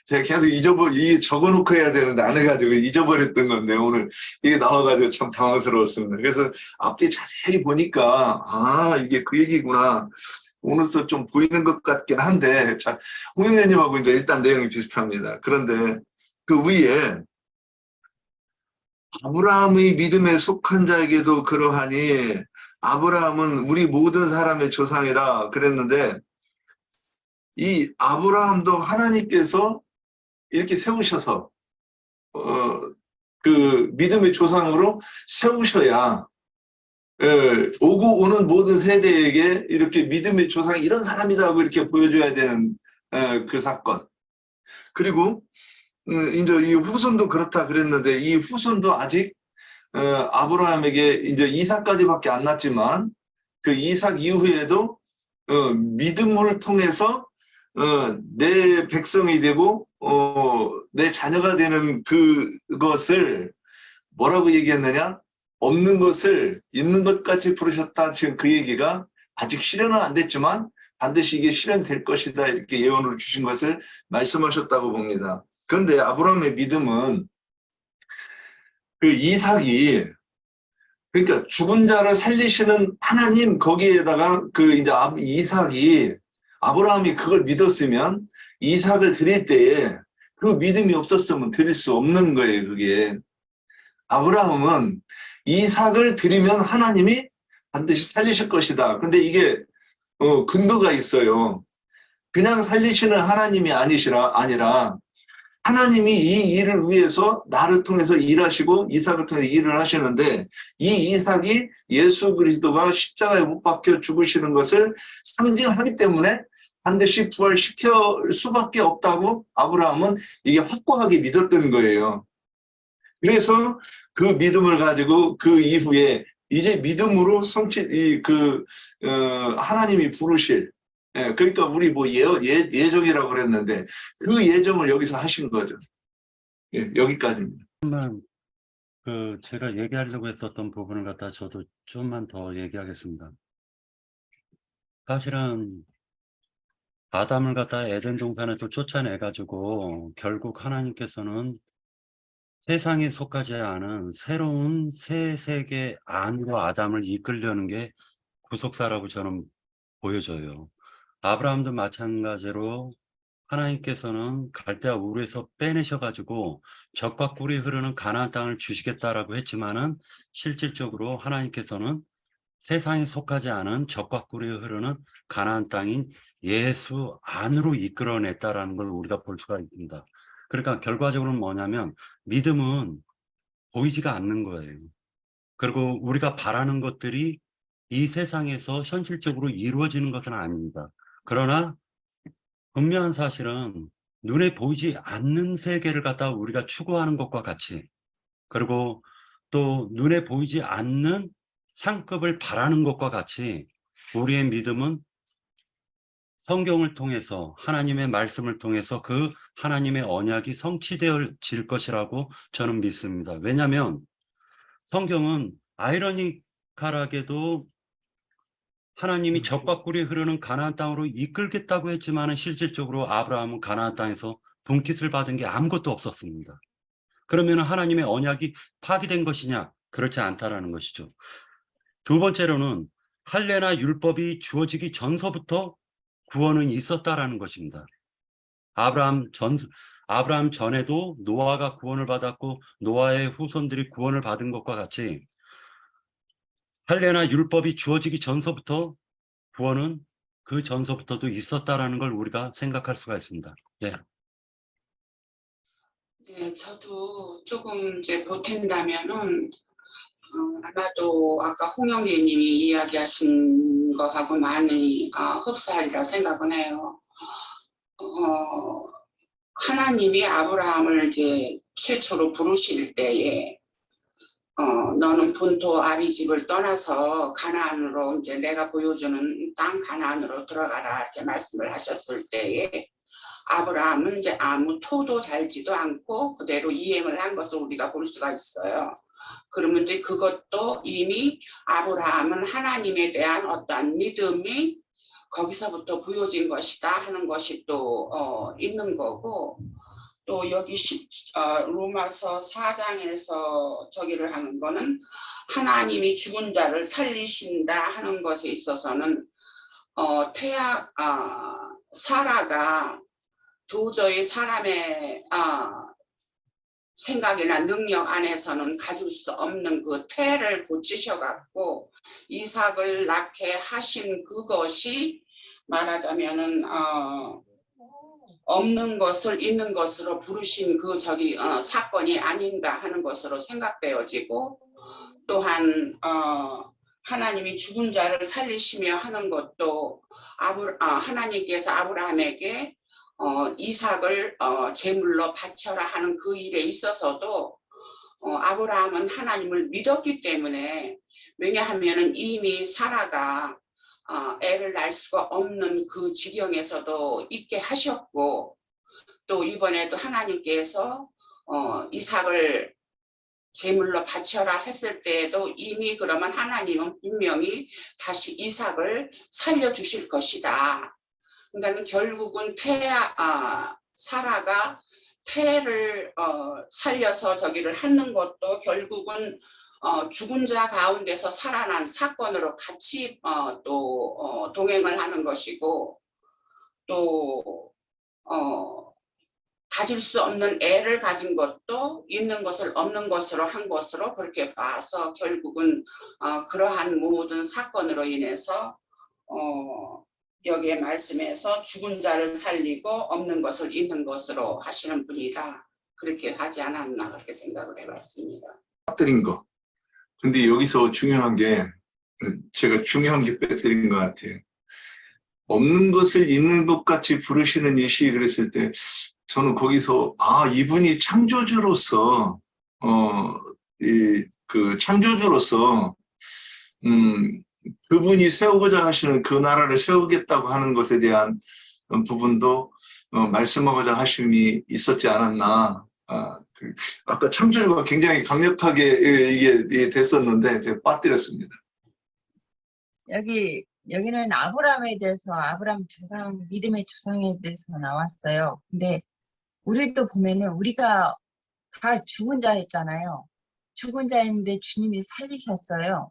제가 계속 이게 적어놓고 해야 되는데 안 해가지고 잊어버렸던 건데, 오늘 이게 나와가지고 참 당황스러웠습니다. 그래서 앞뒤 자세히 보니까 이게 그 얘기구나, 오늘서 좀 보이는 것 같긴 한데, 자, 홍영래님하고 이제 일단 내용이 비슷합니다. 그런데 그 위에 아브라함의 믿음에 속한 자에게도 그러하니 아브라함은 우리 모든 사람의 조상이라 그랬는데, 이 아브라함도 하나님께서 이렇게 세우셔서 그 믿음의 조상으로 세우셔야 오고 오는 모든 세대에게 이렇게 믿음의 조상이 이런 사람이다 하고 이렇게 보여줘야 되는 그 사건. 그리고 이제 이 후손도 그렇다 그랬는데, 이 후손도 아직 아브라함에게 이제 이삭까지밖에 안 났지만, 그 이삭 이후에도 믿음을 통해서 내 백성이 되고 내 자녀가 되는 그것을 뭐라고 얘기했느냐? 없는 것을 있는 것 같이 부르셨다. 지금 그 얘기가 아직 실현은 안 됐지만 반드시 이게 실현될 것이다, 이렇게 예언을 주신 것을 말씀하셨다고 봅니다. 그런데 아브라함의 믿음은 그 이삭이, 그러니까 죽은 자를 살리시는 하나님, 거기에다가 그 이제 이삭이, 아브라함이 그걸 믿었으면 이삭을 드릴 때에 그 믿음이 없었으면 드릴 수 없는 거예요. 그게 아브라함은 이삭을 드리면 하나님이 반드시 살리실 것이다. 근데 이게 근거가 있어요. 그냥 살리시는 하나님이 아니라 하나님이 이 일을 위해서 나를 통해서 일하시고 이삭을 통해서 일을 하시는데, 이 이삭이 예수 그리스도가 십자가에 못 박혀 죽으시는 것을 상징하기 때문에 반드시 부활시킬 수밖에 없다고 아브라함은 이게 확고하게 믿었던 거예요. 그래서 그 믿음을 가지고 그 이후에 이제 믿음으로 하나님이 부르실, 그러니까 우리 뭐 예정이라고 그랬는데 그 예정을 여기서 하신 거죠. 예, 여기까지입니다. 제가 얘기하려고 했었던 부분을 갖다 저도 좀만 더 얘기하겠습니다. 사실은 아담을 갖다 에덴 동산에서 쫓아내가지고 결국 하나님께서는 세상에 속하지 않은 새로운 새 세계 안으로 아담을 이끌려는 게 구속사라고 저는 보여져요. 아브라함도 마찬가지로 하나님께서는 갈대아 우르에서 빼내셔가지고 젖과 꿀이 흐르는 가나안 땅을 주시겠다라고 했지만은 실질적으로 하나님께서는 세상에 속하지 않은 젖과 꿀이 흐르는 가나안 땅인 예수 안으로 이끌어냈다라는 걸 우리가 볼 수가 있습니다. 그러니까 결과적으로는 뭐냐면 믿음은 보이지가 않는 거예요. 그리고 우리가 바라는 것들이 이 세상에서 현실적으로 이루어지는 것은 아닙니다. 그러나 분명한 사실은 눈에 보이지 않는 세계를 갖다 우리가 추구하는 것과 같이, 그리고 또 눈에 보이지 않는 상급을 바라는 것과 같이 우리의 믿음은 성경을 통해서 하나님의 말씀을 통해서 그 하나님의 언약이 성취되어질 것이라고 저는 믿습니다. 왜냐하면 성경은 아이러니컬하게도 하나님이 젖과 꿀이 흐르는 가나안 땅으로 이끌겠다고 했지만 실질적으로 아브라함은 가나안 땅에서 분깃을 받은 게 아무것도 없었습니다. 그러면 하나님의 언약이 파기된 것이냐? 그렇지 않다라는 것이죠. 두 번째로는 할례나 율법이 주어지기 전서부터 구원은 있었다라는 것입니다. 아브라함 전에도 노아가 구원을 받았고 노아의 후손들이 구원을 받은 것과 같이 할례나 율법이 주어지기 전서부터 구원은 그 전서부터도 있었다라는 걸 우리가 생각할 수가 있습니다. 네. 네, 저도 조금 이제 보탠다면은 아마도 아까 홍영재님이 이야기하신 거하고 많이 흡사하리라 생각은 해요. 하나님이 아브라함을 이제 최초로 부르실 때에 너는 본토 아비집을 떠나서 가나안으로 이제 내가 보여주는 땅 가나안으로 들어가라 이렇게 말씀을 하셨을 때에 아브라함은 이제 아무 토도 달지도 않고 그대로 이행을 한 것을 우리가 볼 수가 있어요. 그러면 이제 그것도 이미 아브라함은 하나님에 대한 어떠한 믿음이 거기서부터 보여진 것이다 하는 것이 또 있는 거고, 또 여기 로마서 4장에서 저기를 하는 거는 하나님이 죽은 자를 살리신다 하는 것에 있어서는 사라가 도저히 사람의 생각이나 능력 안에서는 가질 수 없는 그 태를 고치셔갖고 이삭을 낳게 하신 그것이 말하자면은 없는 것을 있는 것으로 부르신 그 사건이 아닌가 하는 것으로 생각되어지고, 또한 하나님이 죽은 자를 살리시며 하는 것도 하나님께서 아브라함에게 이삭을 제물로 바쳐라 하는 그 일에 있어서도 아브라함은 하나님을 믿었기 때문에, 왜냐하면 이미 사라가 애를 낳을 수가 없는 그 지경에서도 있게 하셨고, 또 이번에도 하나님께서 이삭을 제물로 바쳐라 했을 때에도 이미 그러면 하나님은 분명히 다시 이삭을 살려주실 것이다. 그러니까 결국은 사라가 태를 살려서 저기를 하는 것도 결국은 죽은 자 가운데서 살아난 사건으로 같이 또 동행을 하는 것이고, 또 가질 수 없는 애를 가진 것도 있는 것을 없는 것으로 한 것으로 그렇게 봐서 결국은 그러한 모든 사건으로 인해서 여기에 말씀에서 죽은 자를 살리고 없는 것을 있는 것으로 하시는 분이다, 그렇게 하지 않았나 그렇게 생각을 해봤습니다. 빠뜨린 거. 근데 여기서 중요한 게, 제가 중요한 게 빼뜨린 것 같아요. 없는 것을 있는 것 같이 부르시는 이 시 그랬을 때 저는 거기서 이분이 창조주로서 그 창조주로서 그분이 세우고자 하시는 그 나라를 세우겠다고 하는 것에 대한 부분도 말씀하고자 하심이 있었지 않았나. 아까 창조주가 굉장히 강력하게 이게 됐었는데 제가 빠뜨렸습니다. 여기는 아브라함에 대해서, 아브라함 조상, 믿음의 조상에 대해서 나왔어요. 근데 우리도 보면은 우리가 다 죽은 자였잖아요. 죽은 자였는데 주님이 살리셨어요.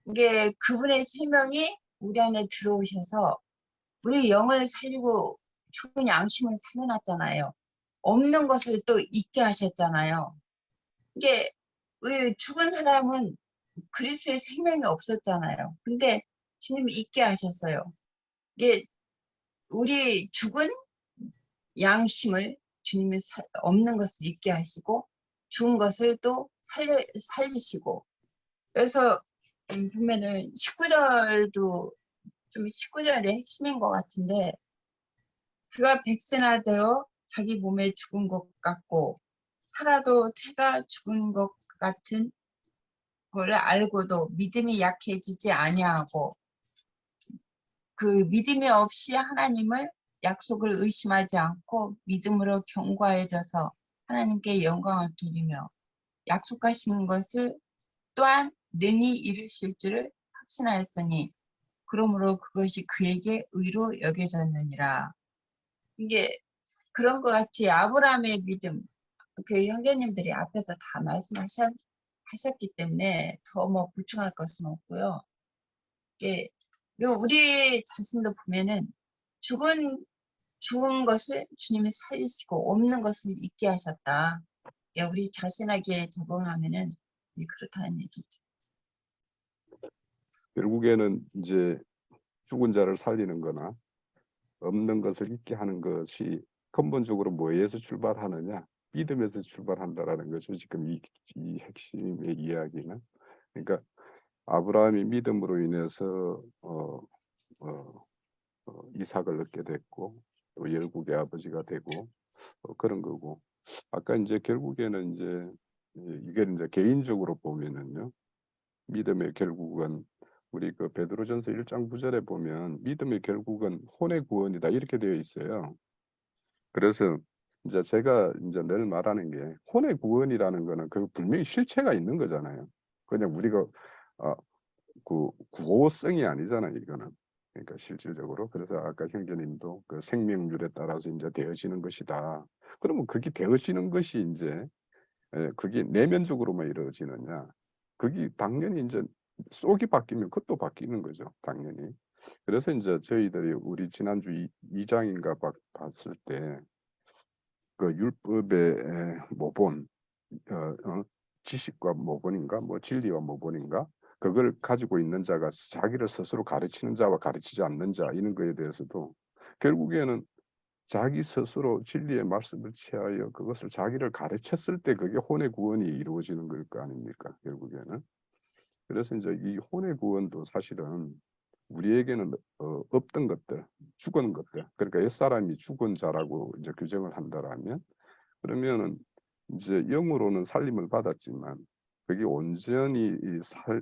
이게 그분의 생명이 우리 안에 들어오셔서 우리 영을 살리고 죽은 양심을 살려놨잖아요. 없는 것을 또 있게 하셨잖아요. 이게 죽은 사람은 그리스도의 생명이 없었잖아요. 근데 주님이 있게 하셨어요. 이게 우리 죽은 양심을 주님이 없는 것을 있게 하시고 죽은 것을 또 살리시고. 그래서 보면은 19절도 좀 19절의 핵심인 것 같은데, 그가 백세나 되어 자기 몸에 죽은 것 같고 살아도 태가 죽은 것 같은 걸 알고도 믿음이 약해지지 아니하고, 그 믿음이 없이 하나님을 약속을 의심하지 않고 믿음으로 견고해져서 하나님께 영광을 돌리며 약속하시는 것을 또한 능히 이루실 줄을 확신하였으니 그러므로 그것이 그에게 의로 여겨졌느니라. 이게 그런 것 같이 아브라함의 믿음, 그 형제님들이 앞에서 다 말씀하셨기 때문에 더 뭐 보충할 것은 없고요. 이게 우리 자신도 보면은 죽은 것을 주님이 살리시고 없는 것을 있게 하셨다. 우리 자신에게 적용하면은 그렇다는 얘기죠. 결국에는 이제 죽은 자를 살리는 거나 없는 것을 있게 하는 것이 근본적으로 뭐에서 출발하느냐? 믿음에서 출발한다라는 거죠. 지금 이 핵심의 이야기는. 그러니까 아브라함이 믿음으로 인해서 이삭을 얻게 됐고 또 열국의 아버지가 되고 그런 거고, 아까 이제 결국에는 이제 이게 이제 개인적으로 보면은요, 믿음의 결국은 우리 그 베드로전서 1장 9절에 보면 믿음의 결국은 혼의 구원이다 이렇게 되어 있어요. 그래서 이제 제가 이제 늘 말하는 게 혼의 구원이라는 거는 그 분명히 실체가 있는 거잖아요. 그냥 우리가 그 구호성이 아니잖아요, 이거는. 그러니까 실질적으로. 그래서 아까 형제님도 그 생명률에 따라서 이제 되어지는 것이다. 그러면 그게 되어지는 것이 이제 그게 내면적으로만 이루어지느냐? 그게 당연히 이제 속이 바뀌면 그것도 바뀌는 거죠, 당연히. 그래서 이제 저희들이 우리 지난주 2장인가 봤을 때 그 율법의 모본, 지식과 모본인가, 뭐 진리와 모본인가, 그걸 가지고 있는 자가 자기를 스스로 가르치는 자와 가르치지 않는 자, 이런 거에 대해서도 결국에는 자기 스스로 진리의 말씀을 취하여 그것을 자기를 가르쳤을 때 그게 혼의 구원이 이루어지는 걸 거 아닙니까, 결국에는. 그래서 이제 이 혼의 구원도 사실은 우리에게는 없던 것들, 죽은 것들, 그러니까 옛사람이 죽은 자라고 이제 규정을 한다라면, 그러면은 이제 영으로는 살림을 받았지만 그게 온전히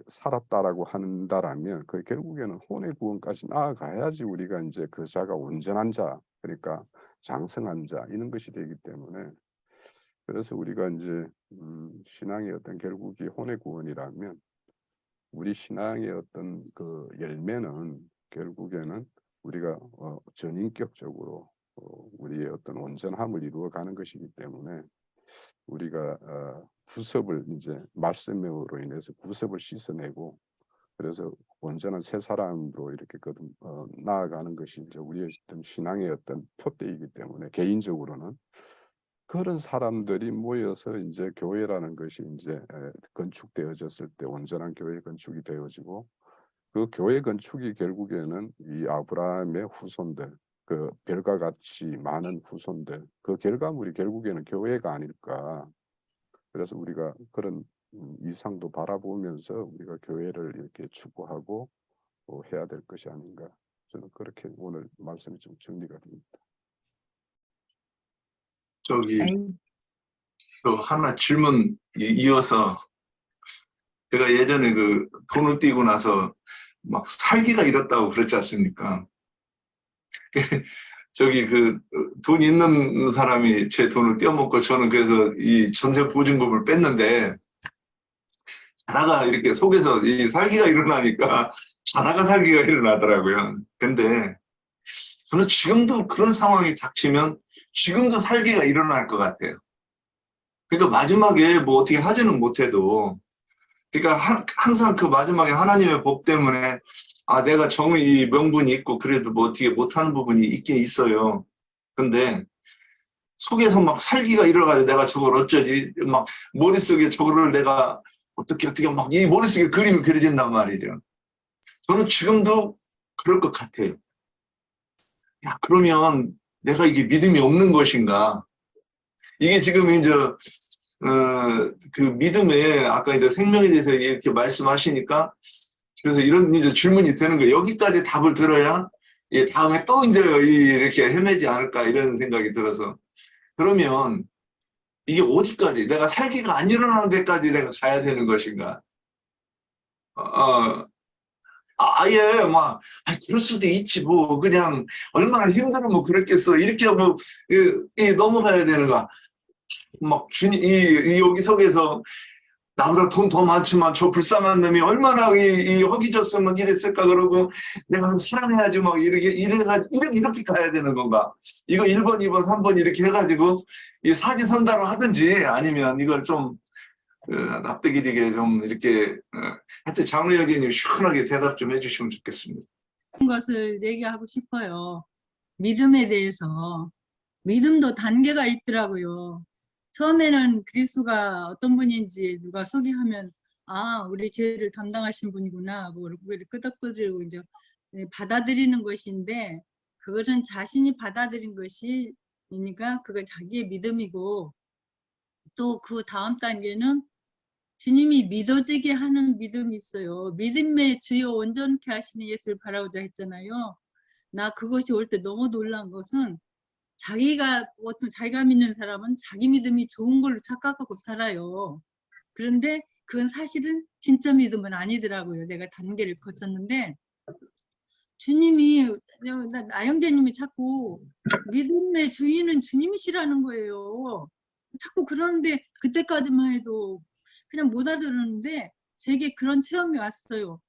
살았다라고 한다라면 그 결국에는 혼의 구원까지 나아가야지 우리가 이제 그 자가 온전한 자, 그러니까 장성한 자, 이런 것이 되기 때문에, 그래서 우리가 이제 신앙의 어떤 결국이 혼의 구원이라면 우리 신앙의 어떤 그 열매는 결국에는 우리가 전인격적으로 우리의 어떤 온전함을 이루어가는 것이기 때문에 우리가 구습을 이제 말씀으로 인해서 구습을 씻어내고 그래서 온전한 새 사람으로 이렇게 나아가는 것이 이제 우리의 어떤 신앙의 어떤 표대이기 때문에, 개인적으로는 그런 사람들이 모여서 이제 교회라는 것이 이제 건축되어졌을 때 온전한 교회 건축이 되어지고, 그 교회 건축이 결국에는 이 아브라함의 후손들, 그 별과 같이 많은 후손들, 그 결과물이 결국에는 교회가 아닐까. 그래서 우리가 그런 이상도 바라보면서 우리가 교회를 이렇게 추구하고 해야 될 것이 아닌가, 저는 그렇게 오늘 말씀이 좀 정리가 됩니다. 저기 아이, 또 하나 질문 이어서 제가 예전에 그 돈을 띄고 나서 막 살기가 잃었다고 그랬지 않습니까? 저기 그 돈 있는 사람이 제 돈을 떼어먹고 저는 그래서 이 전세 보증금을 뺐는데 자다가 이렇게 속에서 이 살기가 일어나니까 자다가 살기가 일어나더라고요. 근데 저는 지금도 그런 상황이 닥치면 지금도 살기가 일어날 것 같아요. 그러니까 마지막에 뭐 어떻게 하지는 못해도 그러니까 항상 그 마지막에 하나님의 법 때문에 아 내가 정의 명분이 있고 그래도 뭐 어떻게 못하는 부분이 있긴 있어요. 근데 속에서 막 살기가 일어나서 내가 저걸 어쩌지 막 머릿속에 저거를 내가 어떻게 막 이 머릿속에 그림이 그려진단 말이죠. 저는 지금도 그럴 것 같아요. 야 그러면 내가 이게 믿음이 없는 것인가? 이게 지금 이제 그 믿음에 아까 이제 생명에 대해서 이렇게 말씀하시니까 그래서 이런 이제 질문이 되는 거예요. 여기까지 답을 들어야 예, 다음에 또 이제 이렇게 헤매지 않을까 이런 생각이 들어서 그러면 이게 어디까지 내가 살기가 안 일어나는 데까지 내가 가야 되는 것인가? 아예 막 그럴 수도 있지 뭐 그냥 얼마나 힘들면 뭐 그랬겠어 이렇게 뭐 넘어가야 되는가? 막 주님 여기 속에서 나보다 돈 더 많지만 저 불쌍한 놈이 얼마나 이 허기졌으면 이랬을까 그러고 내가 사랑해야지 막 이렇게 가야 되는 건가? 이거 1번, 2번, 3번 이렇게 해가지고 이 사지선다로 하든지 아니면 이걸 좀 납득이 되게 좀 이렇게 하여튼 장로 여기님 시원하게 대답 좀 해주시면 좋겠습니다. 것을 얘기하고 싶어요. 믿음에 대해서. 믿음도 단계가 있더라고요. 처음에는 그리스도가 어떤 분인지 누가 소개하면 아 우리 죄를 담당하신 분이구나 뭐 고개를 끄덕끄덕이고 이제 받아들이는 것인데 그것은 자신이 받아들인 것이니까 그건 자기의 믿음이고 또 그 다음 단계는 주님이 믿어지게 하는 믿음이 있어요. 믿음의 주여 온전케 하시는 예수를 바라보자 했잖아요. 나 그것이 올 때 너무 놀란 것은 자기가 믿는 사람은 자기 믿음이 좋은 걸로 착각하고 살아요. 그런데 그건 사실은 진짜 믿음은 아니더라고요. 내가 단계를 거쳤는데 주님이 나영재님이 자꾸 믿음의 주인은 주님이시라는 거예요. 자꾸 그러는데 그때까지만 해도 그냥 못 알아들었는데 제게 그런 체험이 왔어요.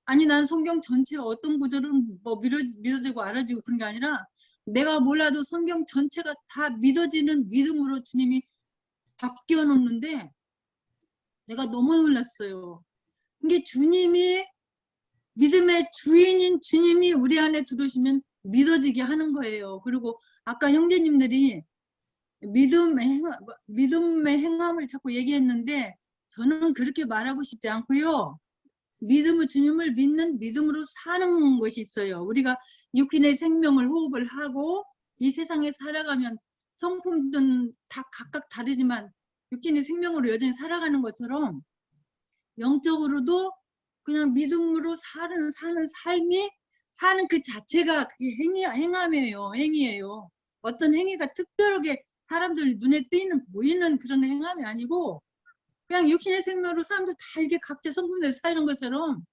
아니 난 성경 전체가 어떤 구절은 뭐 믿어지고 알아지고 그런 게 아니라 내가 몰라도 성경 전체가 다 믿어지는 믿음으로 주님이 바뀌어 놓는데 내가 너무 놀랐어요. 이게 주님이 믿음의 주인인 주님이 우리 안에 들어오시면 믿어지게 하는 거예요. 그리고 아까 형제님들이 믿음의 행함을 자꾸 얘기했는데 저는 그렇게 말하고 싶지 않고요. 믿음은 주님을 믿는 믿음으로 사는 것이 있어요. 우리가 육신의 생명을 호흡을 하고 이 세상에 살아가면 성품은 다 각각 다르지만 육신의 생명으로 여전히 살아가는 것처럼 영적으로도 그냥 믿음으로 사는 삶이 사는 그 자체가 그게 행이에요. 어떤 행위가 특별하게 사람들 눈에 보이는 그런 행함이 아니고 그냥 육신의 생명으로 사람들 다 이게 각자 성품대로 사는 것처럼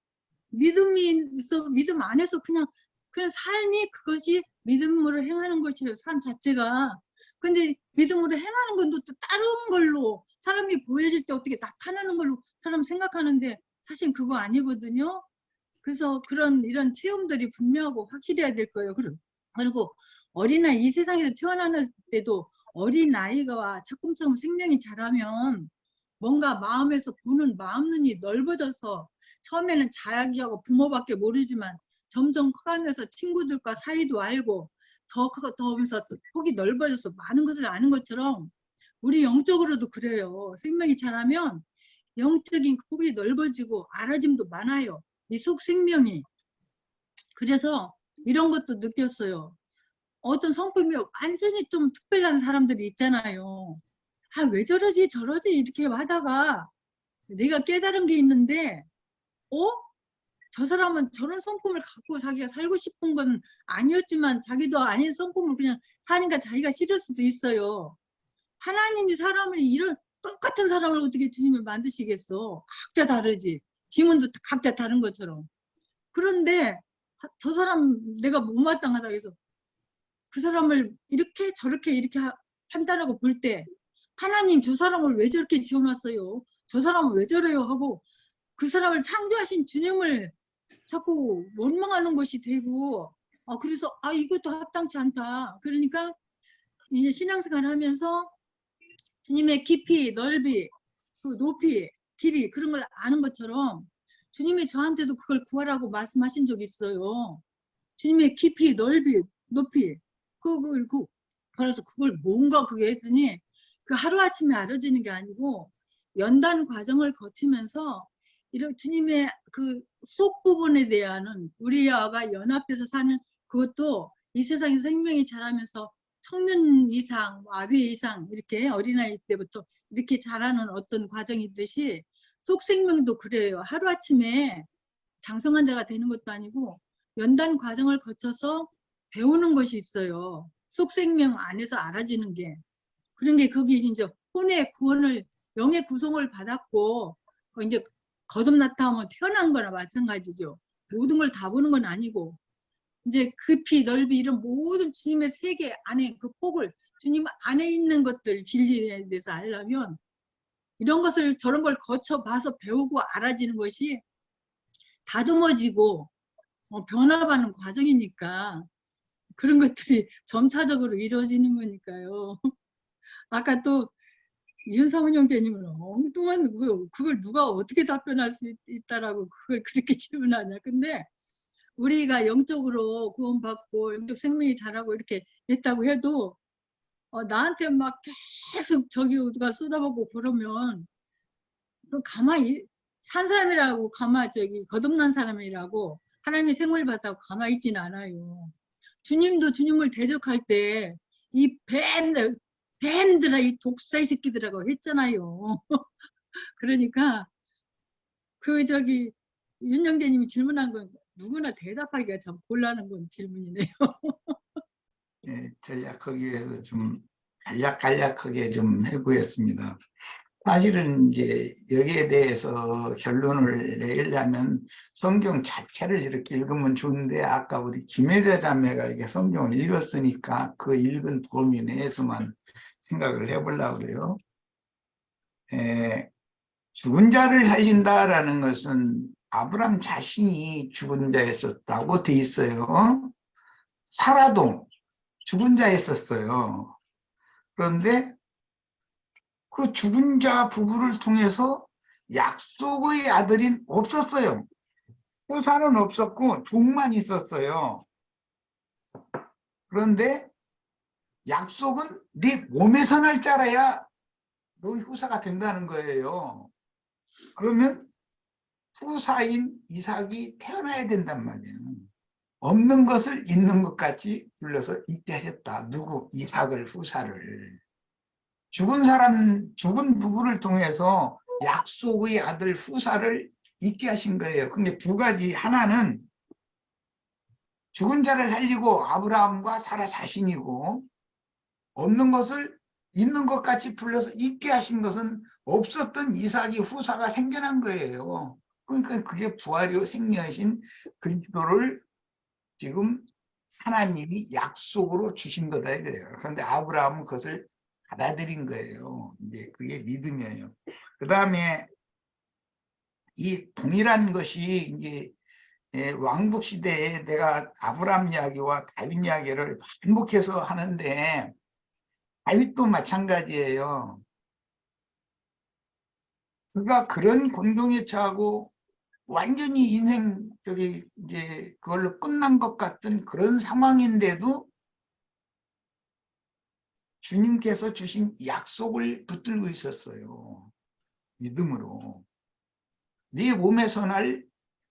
믿음이 있어 믿음 안에서 그냥 삶이 그것이 믿음으로 행하는 것이에요. 삶 자체가. 근데 믿음으로 행하는 건 또 다른 걸로 사람이 보여질 때 어떻게 나타나는 걸로 사람 생각하는데 사실 그거 아니거든요. 그래서 이런 체험들이 분명하고 확실해야 될 거예요. 그리고 어린아이 이 세상에서 태어나는 때도 어린아이가 작품성 생명이 자라면 뭔가 마음에서 보는 마음 눈이 넓어져서 처음에는 자기하고 부모밖에 모르지만 점점 커가면서 친구들과 사이도 알고 더 하면서 폭이 넓어져서 많은 것을 아는 것처럼 우리 영적으로도 그래요. 생명이 자라면 영적인 폭이 넓어지고 알아짐도 많아요. 이 속 생명이. 그래서 이런 것도 느꼈어요. 어떤 성품이 완전히 좀 특별한 사람들이 있잖아요. 아, 왜 저러지 저러지 이렇게 하다가 내가 깨달은 게 있는데 저 사람은 저런 성품을 갖고 자기가 살고 싶은 건 아니었지만 자기도 아닌 성품을 그냥 사니까 자기가 싫을 수도 있어요. 하나님이 사람을 이런 똑같은 사람을 어떻게 주님을 만드시겠어? 각자 다르지. 지문도 각자 다른 것처럼. 그런데 저 사람 내가 못마땅하다 해서 그 사람을 이렇게 저렇게 이렇게 판단하고 볼 때 하나님 저 사람을 왜 저렇게 지어놨어요? 저 사람은 왜 저래요? 하고 그 사람을 창조하신 주님을 자꾸 원망하는 것이 되고 그래서 이것도 합당치 않다. 그러니까 이제 신앙생활 하면서 주님의 깊이, 넓이, 그 높이, 길이 그런 걸 아는 것처럼 주님이 저한테도 그걸 구하라고 말씀하신 적이 있어요. 주님의 깊이, 넓이, 높이 그래서 그걸 뭔가 그게 했더니 그 하루아침에 알아지는 게 아니고 연단 과정을 거치면서 이런 주님의 그 속 부분에 대한 우리와 연합해서 사는 그것도 이 세상에 생명이 자라면서 청년 이상, 아비 이상 이렇게 어린아이 때부터 이렇게 자라는 어떤 과정이 있듯이 속 생명도 그래요. 하루아침에 장성한 자가 되는 것도 아니고 연단 과정을 거쳐서 배우는 것이 있어요. 속 생명 안에서 알아지는 게. 그런 게 거기 이제 혼의 구원을 영의 구속을 받았고 이제 거듭났다 하면 태어난 거나 마찬가지죠. 모든 걸 다 보는 건 아니고 이제 깊이 넓이 이런 모든 주님의 세계 안에 그 폭을 주님 안에 있는 것들 진리에 대해서 알려면 이런 것을 저런 걸 거쳐 봐서 배우고 알아지는 것이 다듬어지고 변화하는 과정이니까 그런 것들이 점차적으로 이루어지는 거니까요. 아까 또 윤상훈 형제님은 엉뚱한 그걸 누가 어떻게 답변할 수 있다라고 그걸 그렇게 질문하냐. 근데 우리가 영적으로 구원받고 영적 생명이 자라고 이렇게 했다고 해도 나한테 막 계속 저기 누가 쏟아보고 그러면 가만히 산 사람이라고 가만히 거듭난 사람이라고 하나님의 생을 받다고 가만히 있지는 않아요. 주님도 주님을 대적할 때 이 뱀들아 이 독사의 새끼들하고 했잖아요. 그러니까 윤영재님이 질문한 건 누구나 대답하기가 참 곤란한 건 질문이네요. 예, 전략하기 위해서 좀 간략하게 좀 해보겠습니다. 사실은 이제 여기에 대해서 결론을 내려면 성경 자체를 이렇게 읽으면 좋은데 아까 우리 김혜자 자매가 이게 성경을 읽었으니까 그 읽은 범위 내에서만 생각을 해보려고 그래요. 죽은 자를 살린다라는 것은 아브람 자신이 죽은 자였었다고 돼 있어요. 사라도 죽은 자였었어요. 그런데 그 죽은 자 부부를 통해서 약속의 아들이 없었어요. 후사는 없었고 종만 있었어요. 그런데 약속은 네 몸에서 날 자라야 너희 후사가 된다는 거예요. 그러면 후사인 이삭이 태어나야 된단 말이에요. 없는 것을 있는 것 같이 불러서 있게 하셨다. 누구? 이삭을 후사를. 죽은 부부를 통해서 약속의 아들 후사를 있게 하신 거예요. 근데 두 가지, 하나는 죽은 자를 살리고 아브라함과 사라 자신이고, 없는 것을 있는 것 같이 불러서 있게 하신 것은 없었던 이삭이 후사가 생겨난 거예요. 그러니까 그게 부활이요 생명이신 그리스도를 지금 하나님이 약속으로 주신 거다 이거예요. 그런데 아브라함은 그것을 받아들인 거예요. 이제 그게 믿음이에요. 그 다음에 이 동일한 것이 이제 왕국 시대에 내가 아브라함 이야기와 다윗 이야기를 반복해서 하는데 다윗도 마찬가지예요. 그가 그런 공동에 처하고 완전히 인생 이제 그걸로 끝난 것 같은 그런 상황인데도 주님께서 주신 약속을 붙들고 있었어요. 믿음으로. 네 몸에서 날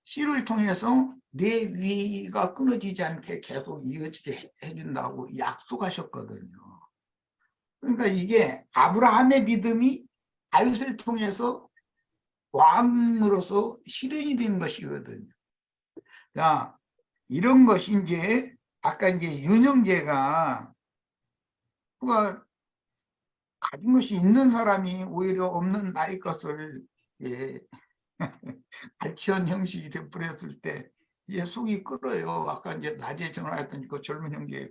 씨를 통해서 내 위가 끊어지지 않게 계속 이어지게 해준다고 약속하셨거든요. 그러니까 이게 아브라함의 믿음이 다윗을 통해서 왕으로서 실현이 된 것이거든요. 자, 이런 것이 이제 아까 이제 윤영재가 그가 가진 것이 있는 사람이 오히려 없는 나의 것을 예, 갈취한 형식이 되어버렸을 때 이제 속이 끓어요. 아까 이제 낮에 전화했더니 그 젊은 형제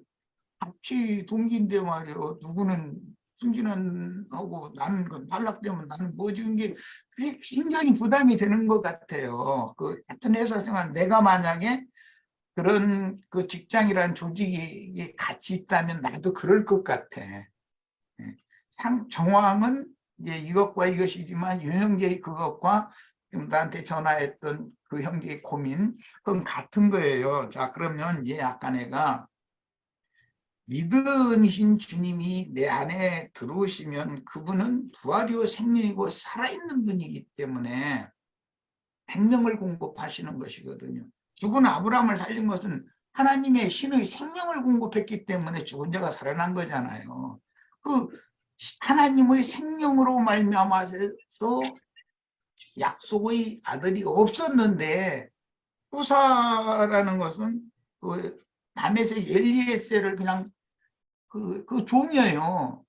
같이 동기인데 말이요. 누구는 승진하고 나는 그 탈락되면 나는 뭐지 이게 그게 굉장히 부담이 되는 것 같아요. 그 같은 회사 생활 내가 만약에 그런 그 직장이란 조직이 같이 있다면 나도 그럴 것 같아. 정황은 이제 이것과 이것이지만 윤형제의 그것과 지금 나한테 전화했던 그 형제의 고민 그건 같은 거예요. 자, 그러면 이제 아까 내가 믿으신 주님이 내 안에 들어오시면 그분은 부활이요 생명이고 살아있는 분이기 때문에 생명을 공급하시는 것이거든요. 죽은 아브라함을 살린 것은 하나님의 신의 생명을 공급했기 때문에 죽은 자가 살아난 거잖아요. 그 하나님의 생명으로 말미암아서 약속의 아들이 없었는데 후사라는 것은 그 다메섹 엘리에셀을 그냥 그 종이에요.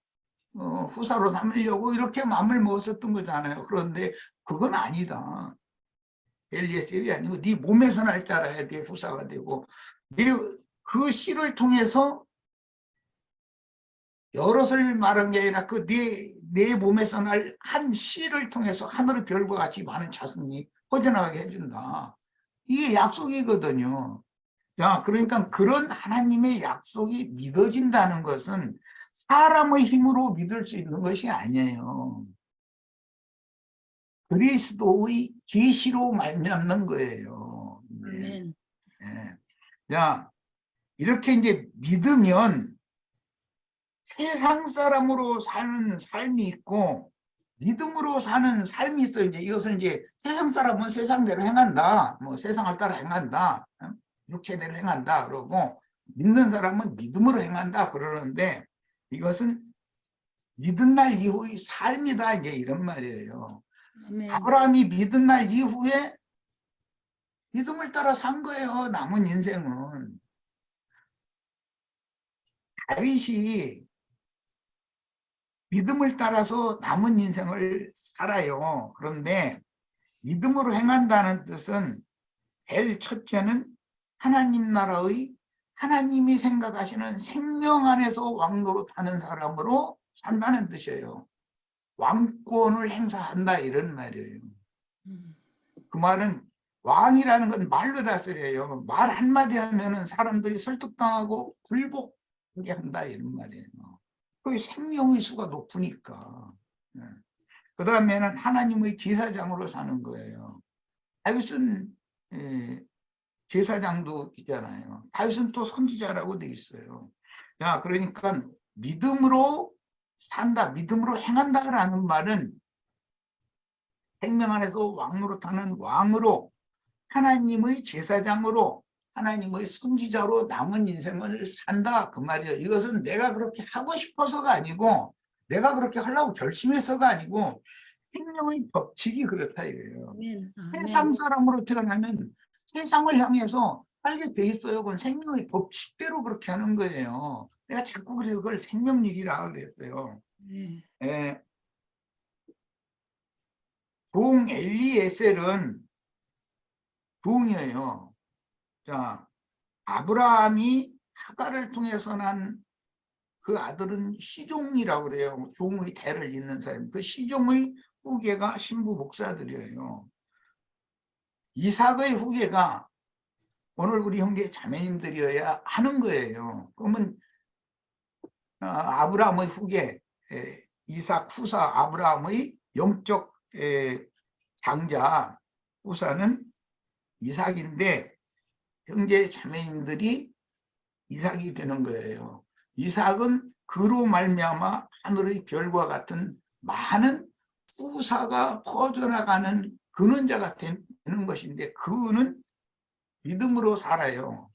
후사로 삼으려고 이렇게 마음을 먹었었던 거잖아요. 그런데 그건 아니다. 엘리에셀이 아니고 네 몸에서 날 자라야 돼 후사가 되고 그 씨를 통해서 여럿을 말한 게 아니라 그 내 몸에서 날 한 씨를 통해서 하늘의 별과 같이 많은 자손이 퍼져나가게 해준다. 이게 약속이거든요. 자, 그러니까 그런 하나님의 약속이 믿어진다는 것은 사람의 힘으로 믿을 수 있는 것이 아니에요. 그리스도의 계시로 말미암는 거예요. 아멘. 예. 자, 이렇게 이제 믿으면 세상 사람으로 사는 삶이 있고 믿음으로 사는 삶이 있어요. 이제 이것을 이제 세상 사람은 세상대로 행한다. 뭐 세상을 따라 행한다. 육체대로 행한다. 그러고 믿는 사람은 믿음으로 행한다. 그러는데 이것은 믿은 날 이후의 삶이다. 이제 이런 말이에요. 아멘. 아브라함이 믿은 날 이후에 믿음을 따라 산 거예요. 남은 인생은. 다윗이 믿음을 따라서 남은 인생을 살아요. 그런데 믿음으로 행한다는 뜻은 제일 첫째는 하나님 나라의 하나님이 생각하시는 생명 안에서 왕노릇 하는 사람으로 산다는 뜻이에요. 왕권을 행사한다 이런 말이에요. 그 말은 왕이라는 건 말로 다스려요. 말 한마디 하면은 사람들이 설득당하고 굴복하게 한다 이런 말이에요. 그 생명의 수가 높으니까. 그 다음에는 하나님의 제사장으로 사는 거예요. 다윗은 제사장도 있잖아요. 다윗은 또 선지자라고 돼 있어요. 야, 그러니까 믿음으로 산다, 믿음으로 행한다라는 말은 생명 안에서 왕노릇하는 왕으로 하나님의 제사장으로 하나님의 선지자로 남은 인생을 산다 그 말이에요. 이것은 내가 그렇게 하고 싶어서가 아니고 내가 그렇게 하려고 결심해서가 아니고 생명의 법칙이 그렇다 이거예요. 아멘. 세상 사람으로 태어나면 세상을 향해서 살게 돼 있어요. 그건 생명의 법칙대로 그렇게 하는 거예요. 내가 자꾸 그걸 생명일이라 그랬어요. 예. 종 엘리에셀은 종이에요. 자, 아브라함이 하갈을 통해서 난 그 아들은 시종이라고 그래요. 종의 대를 잇는 사람. 그 시종의 후계가 신부 목사들이에요. 이삭의 후계가 오늘 우리 형제 자매님들이어야 하는 거예요. 그러면 아브라함의 후계, 이삭 후사 아브라함의 영적 장자 후사는 이삭인데 형제 자매님들이 이삭이 되는 거예요. 이삭은 그로 말미암아 하늘의 별과 같은 많은 후사가 퍼져나가는 근원자가 되는 것인데 그는 믿음으로 살아요.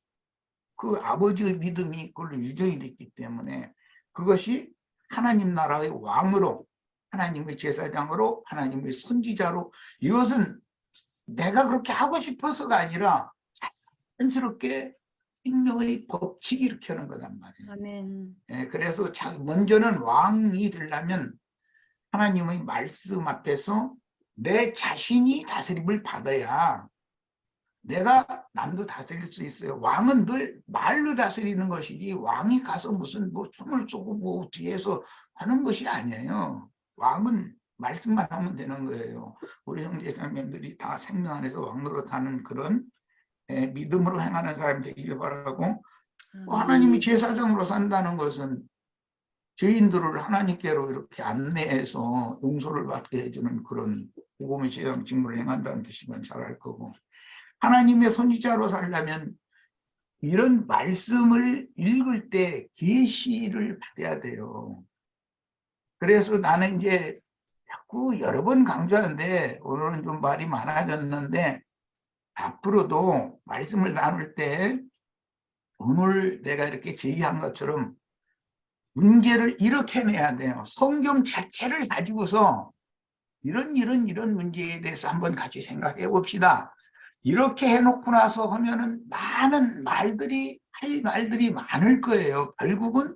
그 아버지의 믿음이 그걸로 유정이 됐기 때문에 그것이 하나님 나라의 왕으로 하나님의 제사장으로 하나님의 선지자로 이것은 내가 그렇게 하고 싶어서가 아니라 자연스럽게 생명의 법칙이 이렇게 하는 거단 말이에요. 아멘. 예, 그래서 먼저는 왕이 되려면 하나님의 말씀 앞에서 내 자신이 다스림을 받아야 내가 남도 다스릴 수 있어요. 왕은 늘 말로 다스리는 것이지 왕이 가서 무슨 뭐 총을 쏘고 뭐 뒤에서 하는 것이 아니에요. 왕은 말씀만 하면 되는 거예요. 우리 형제자매들이 다 생명 안에서 왕노릇 하는 그런 믿음으로 행하는 사람이 되기를 바라고, 하나님이 제사장으로 산다는 것은 죄인들을 하나님께로 이렇게 안내해서 용서를 받게 해주는 그런 복음의 제사장 직무를 행한다는 뜻이면 잘 알 거고, 하나님의 선지자로 살려면 이런 말씀을 읽을 때 계시를 받아야 돼요. 그래서 나는 이제 자꾸 여러 번 강조하는데 오늘은 좀 말이 많아졌는데, 앞으로도 말씀을 나눌 때 오늘 내가 이렇게 제의한 것처럼 문제를 이렇게 내야 돼요. 성경 자체를 가지고서 이런 문제에 대해서 한번 같이 생각해 봅시다. 이렇게 해놓고 나서 하면은 많은 말들이 할 말들이 많을 거예요. 결국은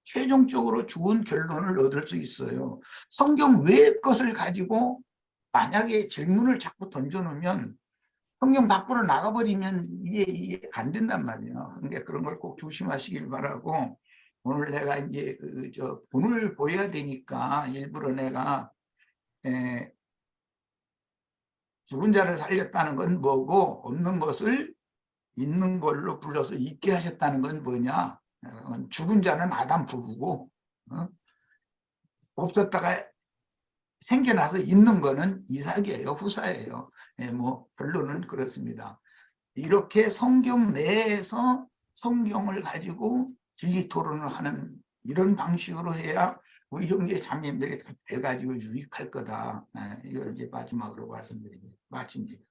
최종적으로 좋은 결론을 얻을 수 있어요. 성경 외의 것을 가지고 만약에 질문을 자꾸 던져놓으면 성경 밖으로 나가버리면 이게 안 된단 말이에요. 그러니까 그런 걸 꼭 조심하시길 바라고, 오늘 내가 이제 본을 보여야 되니까 일부러 내가 죽은 자를 살렸다는 건 뭐고, 없는 것을 있는 걸로 불러서 있게 하셨다는 건 뭐냐. 죽은 자는 아담 부부고, 없었다가 생겨나서 있는 거는 이삭이에요. 후사예요. 뭐 결론은 그렇습니다. 이렇게 성경 내에서 성경을 가지고 진리 토론을 하는 이런 방식으로 해야 우리 형제 자매님들이 다 잘 가지고 유익할 거다. 이걸 이제 마지막으로 말씀드립니다. 마칩니다.